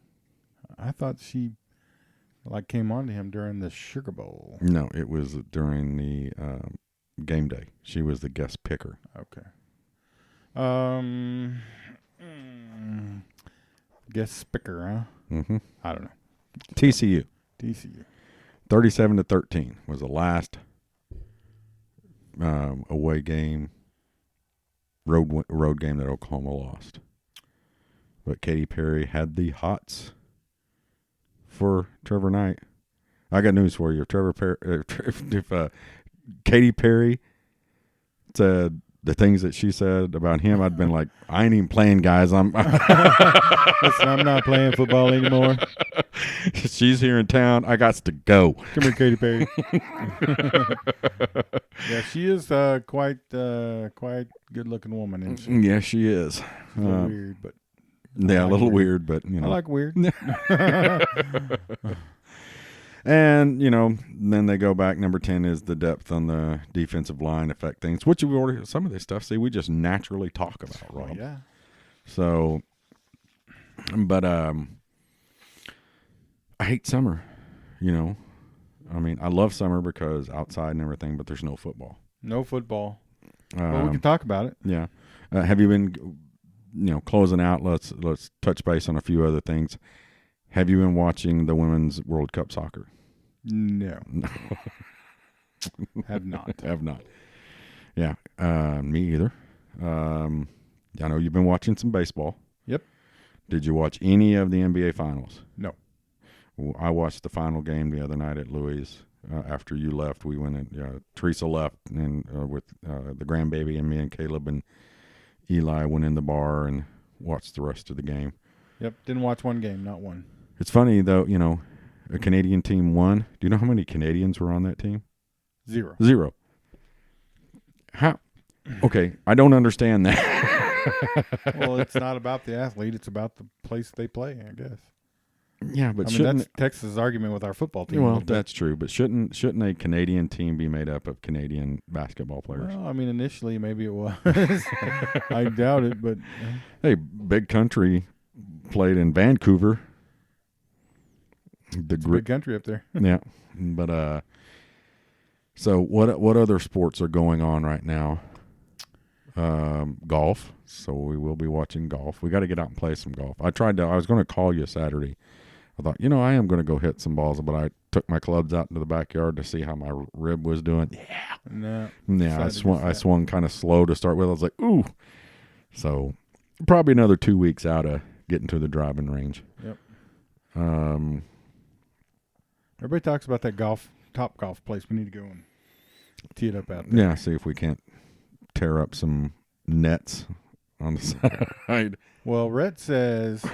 I thought she came on to him during the Sugar Bowl. No, it was during the game day. She was the guest picker. Okay. Guest picker, huh? Mm-hmm. I don't know. TCU. 37-13 was the last away game, road game that Oklahoma lost. But Katy Perry had the hots for Trevor Knight. I got news for you. If Katy Perry said the things that she said about him, I'd been like, I ain't even playing, guys. Listen, I'm not playing football anymore. She's here in town. I got to go. Come here, Katy Perry. Yeah, she is quite good-looking woman, isn't she? Yeah, she is. A little weird, but yeah, a little weird, but I like weird. And, then they go back. Number 10 is the depth on the defensive line affect things, which we've already, some of this stuff, we just naturally talk about, Rob. Yeah. So, but I hate summer, I mean, I love summer because outside and everything, but there's no football. No football. Well, we can talk about it. Yeah. Have you been, closing out? Let's touch base on a few other things. Have you been watching the Women's World Cup soccer? No. Have not. Have not. Yeah. Me either. I know you've been watching some baseball. Yep. Did you watch any of the NBA Finals? No. Well, I watched the final game the other night at Louis. After you left, we went and Teresa left, and with the grandbaby and me and Caleb and Eli went in the bar and watched the rest of the game. Yep. Didn't watch one game, not one. It's funny, though, a Canadian team won. Do you know how many Canadians were on that team? Zero. How? Okay, I don't understand that. Well, it's not about the athlete. It's about the place they play, I guess. Yeah, but that's Texas' argument with our football team. Well, that's true, but shouldn't a Canadian team be made up of Canadian basketball players? Well, I mean, initially maybe it was. I doubt it, but hey, big country played in Vancouver. It's a big country up there. Yeah, but so what other sports are going on right now? Golf. So we will be watching golf. We got to get out and play some golf. I was going to call you Saturday. I thought, I am going to go hit some balls, but I took my clubs out into the backyard to see how my rib was doing. Yeah. No. Yeah, I swung kind of slow to start with. I was like, ooh. So probably another 2 weeks out of getting to the driving range. Yep. Everybody talks about that top golf place. We need to go and tee it up out there. Yeah, see if we can't tear up some nets on the side. Well, Rhett says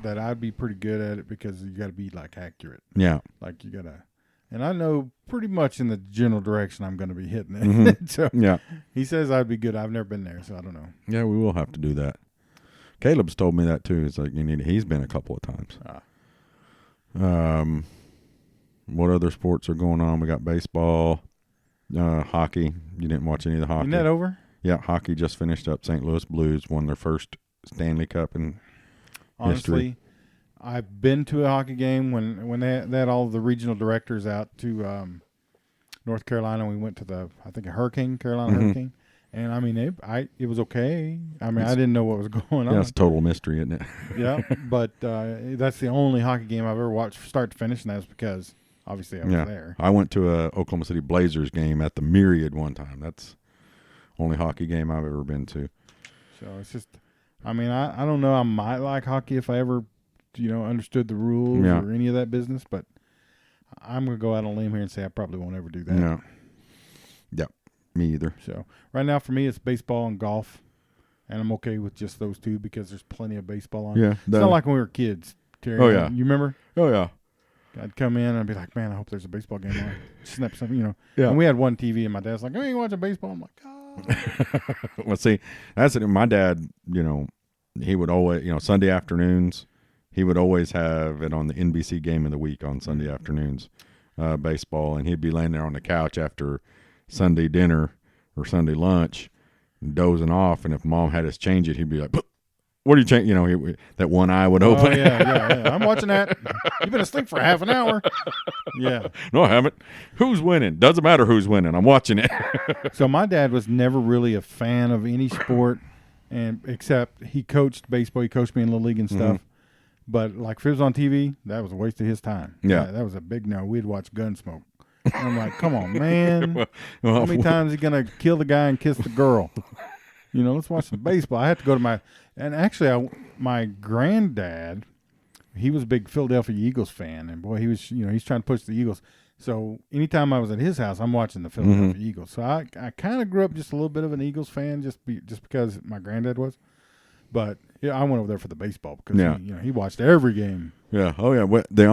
that I'd be pretty good at it because you got to be accurate. Yeah. You got to, and I know pretty much in the general direction I'm going to be hitting it. Mm-hmm. So yeah. He says I'd be good. I've never been there, so I don't know. Yeah, we will have to do that. Caleb's told me that too. It's like he's been a couple of times. What other sports are going on? We got baseball, hockey. You didn't watch any of the hockey. Isn't that over? Yeah, hockey just finished up. St. Louis Blues won their first Stanley Cup in history. I've been to a hockey game when they had all the regional directors out to North Carolina. We went to a Hurricane, Carolina Hurricane. And, I mean, it was okay. I mean, I didn't know what was going on. Yeah, it's a total mystery, isn't it? Yeah, but that's the only hockey game I've ever watched start to finish, and that's because, obviously, I was there. I went to a Oklahoma City Blazers game at the Myriad one time. That's the only hockey game I've ever been to. So, it's just, I mean, I don't know. I might like hockey if I ever, understood the rules or any of that business, but I'm going to go out on a limb here and say I probably won't ever do that. No. Yep. Me either. So right now for me it's baseball and golf, and I'm okay with just those two because there's plenty of baseball on. Yeah, it's not like when we were kids, Terry. Oh yeah, you remember? Oh yeah. I'd come in and I'd be like, man, I hope there's a baseball game on. Snap something, Yeah. And we had one TV, and my dad's like, oh, you watching baseball? I'm like, oh. Well, see, that's it. My dad, he would always, Sunday afternoons, he would always have it on the NBC Game of the Week on Sunday afternoons, baseball, and he'd be laying there on the couch after Sunday dinner or Sunday lunch, dozing off, and if Mom had us change it, he'd be like, "What are you changing?" You know, that one eye would open. Oh, yeah. I'm watching that. You've been asleep for half an hour. Yeah. No, I haven't. Who's winning? Doesn't matter who's winning. I'm watching it. So my dad was never really a fan of any sport, and except he coached baseball. He coached me in Little League and stuff. Mm-hmm. But like if it was on TV, that was a waste of his time. Yeah. That was a big no. We'd watch Gunsmoke. And I'm like, come on, man. Well, How many times is he going to kill the guy and kiss the girl? You know, let's watch some baseball. I had to go to my granddad, he was a big Philadelphia Eagles fan. And, boy, he's trying to push the Eagles. So anytime I was at his house, I'm watching the Philadelphia Eagles. So I kind of grew up just a little bit of an Eagles fan just because my granddad was. But yeah, I went over there for the baseball because he watched every game. Yeah. Oh yeah. The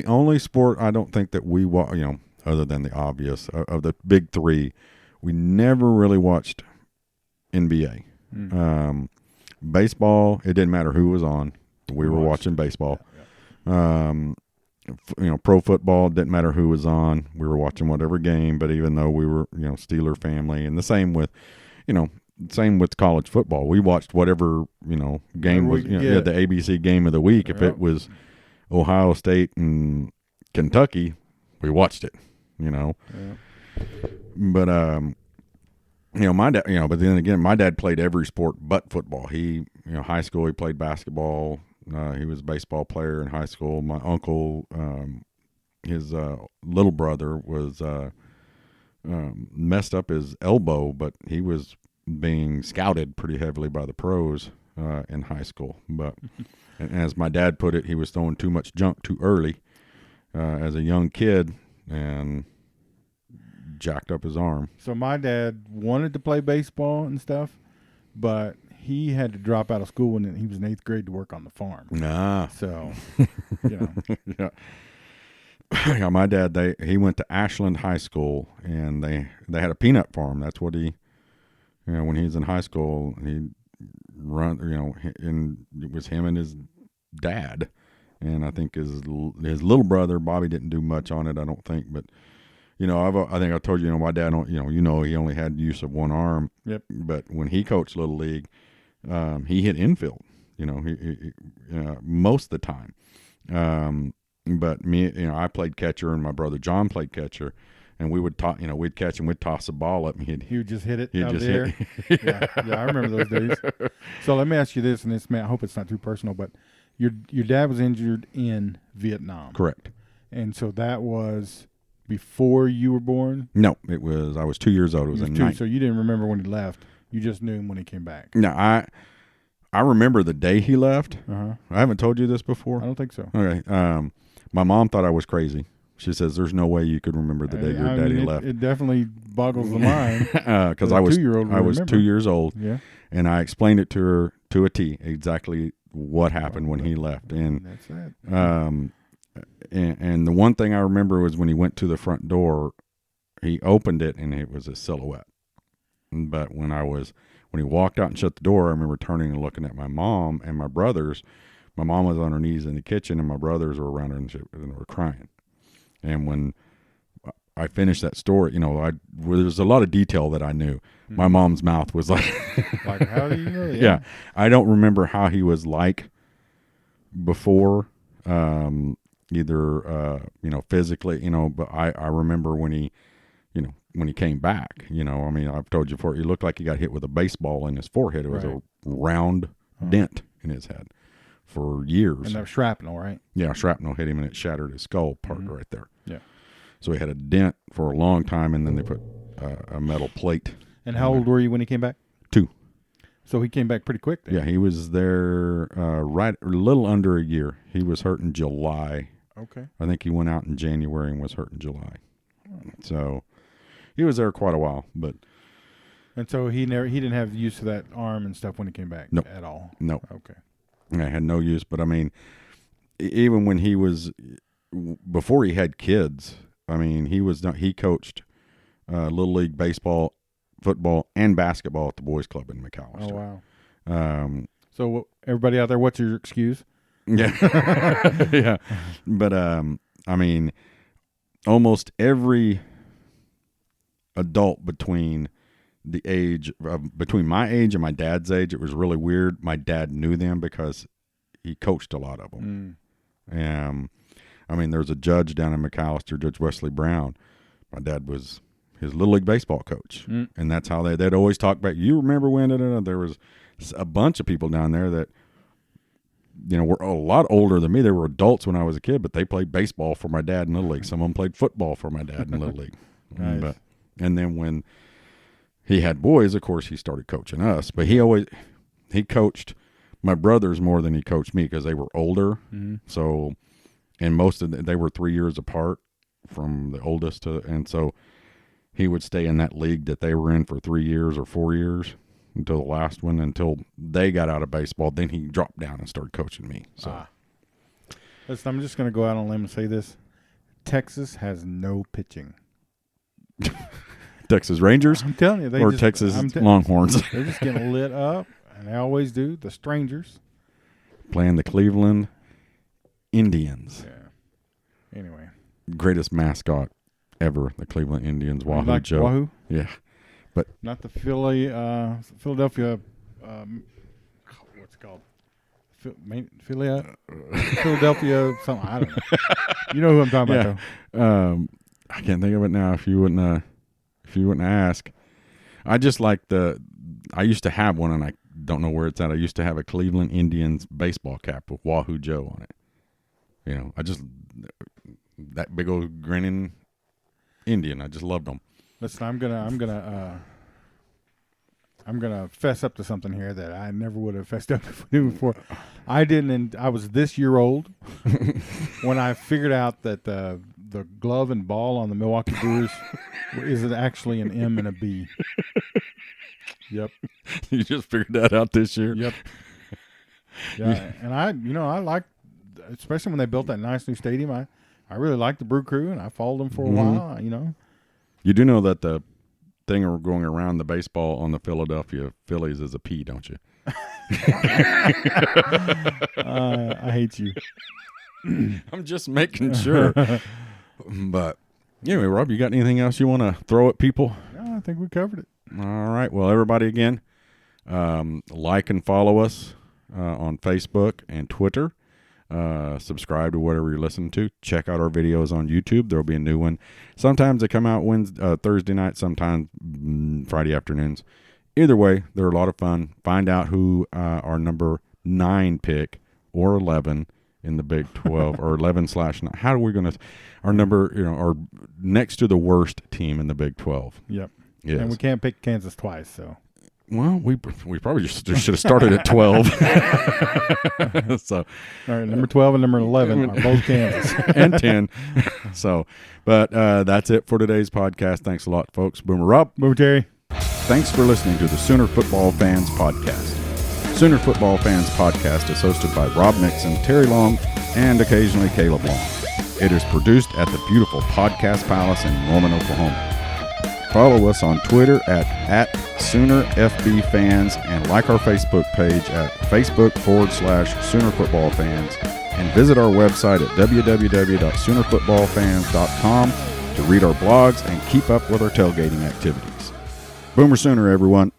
only sport I don't think that we watch, other than the obvious of the big three, we never really watched NBA. Baseball, it didn't matter who was on. We were watching baseball. Yeah. Pro football, didn't matter who was on. We were watching whatever game. But even though we were, Steeler family, and the same with, same with college football. We watched whatever, game was, the ABC game of the week. If it was Ohio State and Kentucky, we watched it, Yeah. But, my dad, but then again, my dad played every sport but football. He, high school, he played basketball. He was a baseball player in high school. My uncle, his little brother was messed up his elbow, but he was being scouted pretty heavily by the pros in high school. But and as my dad put it, he was throwing too much junk too early as a young kid and jacked up his arm. So my dad wanted to play baseball and stuff, but he had to drop out of school when he was in 8th grade to work on the farm. Nah. So, Yeah. Yeah, my dad, he went to Ashland High School, and they had a peanut farm. That's what he, when he was in high school, he run, and it was him and his dad. And I think his little brother, Bobby, didn't do much on it, I don't think. But, I think I told you, my dad, he only had use of one arm. Yep. But when he coached Little League, he hit infield, he most of the time. But me, I played catcher, and my brother John played catcher, and we would we'd catch and we'd toss the ball up, and he would just hit it out of the air. Yeah, I remember those days. So let me ask you this, and I hope it's not too personal, but your dad was injured in Vietnam. Correct. And so that was before you were born? No, I was 2 years old. It was in 9. So you didn't remember when he left. You just knew him when he came back. No, I remember the day he left. Uh-huh. I haven't told you this before. I don't think so. Okay. My mom thought I was crazy. She says, "There's no way you could remember the day your daddy left." It definitely boggles the mind. Because I was 2 years old. Yeah. And I explained it to her to a T, exactly what happened when he left. And that's it. And the one thing I remember was when he went to the front door, he opened it and it was a silhouette. But when he walked out and shut the door, I remember turning and looking at my mom and my brothers. My mom was on her knees in the kitchen, and my brothers were around her and were crying. And when I finished that story, there's a lot of detail that I knew. Mm-hmm. My mom's mouth was like, like, how do you know? Yeah. I don't remember how he was like before, either, physically, but I remember when he came back, I've told you before, he looked like he got hit with a baseball in his forehead. It was a round dent in his head for years. And that was shrapnel, right? Yeah, shrapnel hit him and it shattered his skull part right there. Yeah. So he had a dent for a long time, and then they put a metal plate. And how old were you when he came back? 2. So he came back pretty quick then. Yeah, he was there a little under a year. He was hurt in July. Okay. I think he went out in January and was hurt in July. So he was there quite a while, but. And so he didn't have use of that arm and stuff when he came back at all? No. Okay. I had no use, but even when he was, before he had kids, he coached Little League baseball, football, and basketball at the boys club in McAllister. Oh, wow. So everybody out there, what's your excuse? Yeah. Yeah. But, I mean, almost every adult between my age and my dad's age, it was really weird. My dad knew them because he coached a lot of them. I mean, there's a judge down in McAllister, Judge Wesley Brown. My dad was his Little League baseball coach. And that's how they'd always talk about, you remember when there was a bunch of people down there that, were a lot older than me. They were adults when I was a kid, but they played baseball for my dad in Little League. Some of them played football for my dad in Little League. Nice. And then when he had boys, of course, he started coaching us. But he coached my brothers more than he coached me because they were older. So, and they were 3 years apart from the oldest and so he would stay in that league that they were in for 3 years or 4 years until the last one, until they got out of baseball. Then he dropped down and started coaching me. So, Listen, I'm just going to go out on a limb and say this: Texas has no pitching. Texas Rangers, I'm telling you, Texas Longhorns. They're just getting lit up, and they always do. The strangers playing the Cleveland Indians. Yeah. Anyway, greatest mascot ever, the Cleveland Indians. Wahoo like Joe. Wahoo? Yeah, but not the Philadelphia. What's it called? Philadelphia something. I don't know. You know who I'm talking about, though. I can't think of it now. If you wouldn't ask, I just like I used to have one, and I don't know where it's at. I used to have a Cleveland Indians baseball cap with Wahoo Joe on it. I just that big old grinning Indian. I just loved them. Listen, I'm gonna fess up to something here that I never would have fessed up to before. I didn't. I was this year old when I figured out that the glove and ball on the Milwaukee Brewers is actually an M and a B. Yep. You just figured that out this year. Yep. Yeah, and I like, especially when they built that nice new stadium. I really liked the Brew Crew, and I followed them for a while. You do know that the thing going around the baseball on the Philadelphia Phillies is a P, don't you? I hate you. I'm just making sure. But anyway, Rob, you got anything else you want to throw at people? No, I think we covered it. All right. Well, everybody, again, like and follow us on Facebook and Twitter. Subscribe to whatever you're listening to. Check out our videos on YouTube. There'll be a new one. Sometimes they come out Thursday night, sometimes Friday afternoons. Either way, they're a lot of fun. Find out who our number 9 pick or 11 in the Big 12 or 11/9. How are we going to our number? Our next to the worst team in the Big 12. Yep. Yes. And we can't pick Kansas twice, so. Well, we probably just should have started at 12. So, all right, number 12 and number 11 are both Kansas. And 10. So, but that's it for today's podcast. Thanks a lot, folks. Boomer Rob. Boomer Terry. Thanks for listening to the Sooner Football Fans Podcast. Sooner Football Fans Podcast is hosted by Rob Nixon, Terry Long, and occasionally Caleb Long. It is produced at the beautiful Podcast Palace in Norman, Oklahoma. Follow us on Twitter at SoonerFBFans and like our Facebook page at Facebook.com/Sooner Football Fans, and visit our website at www.SoonerFootballFans.com to read our blogs and keep up with our tailgating activities. Boomer Sooner, everyone.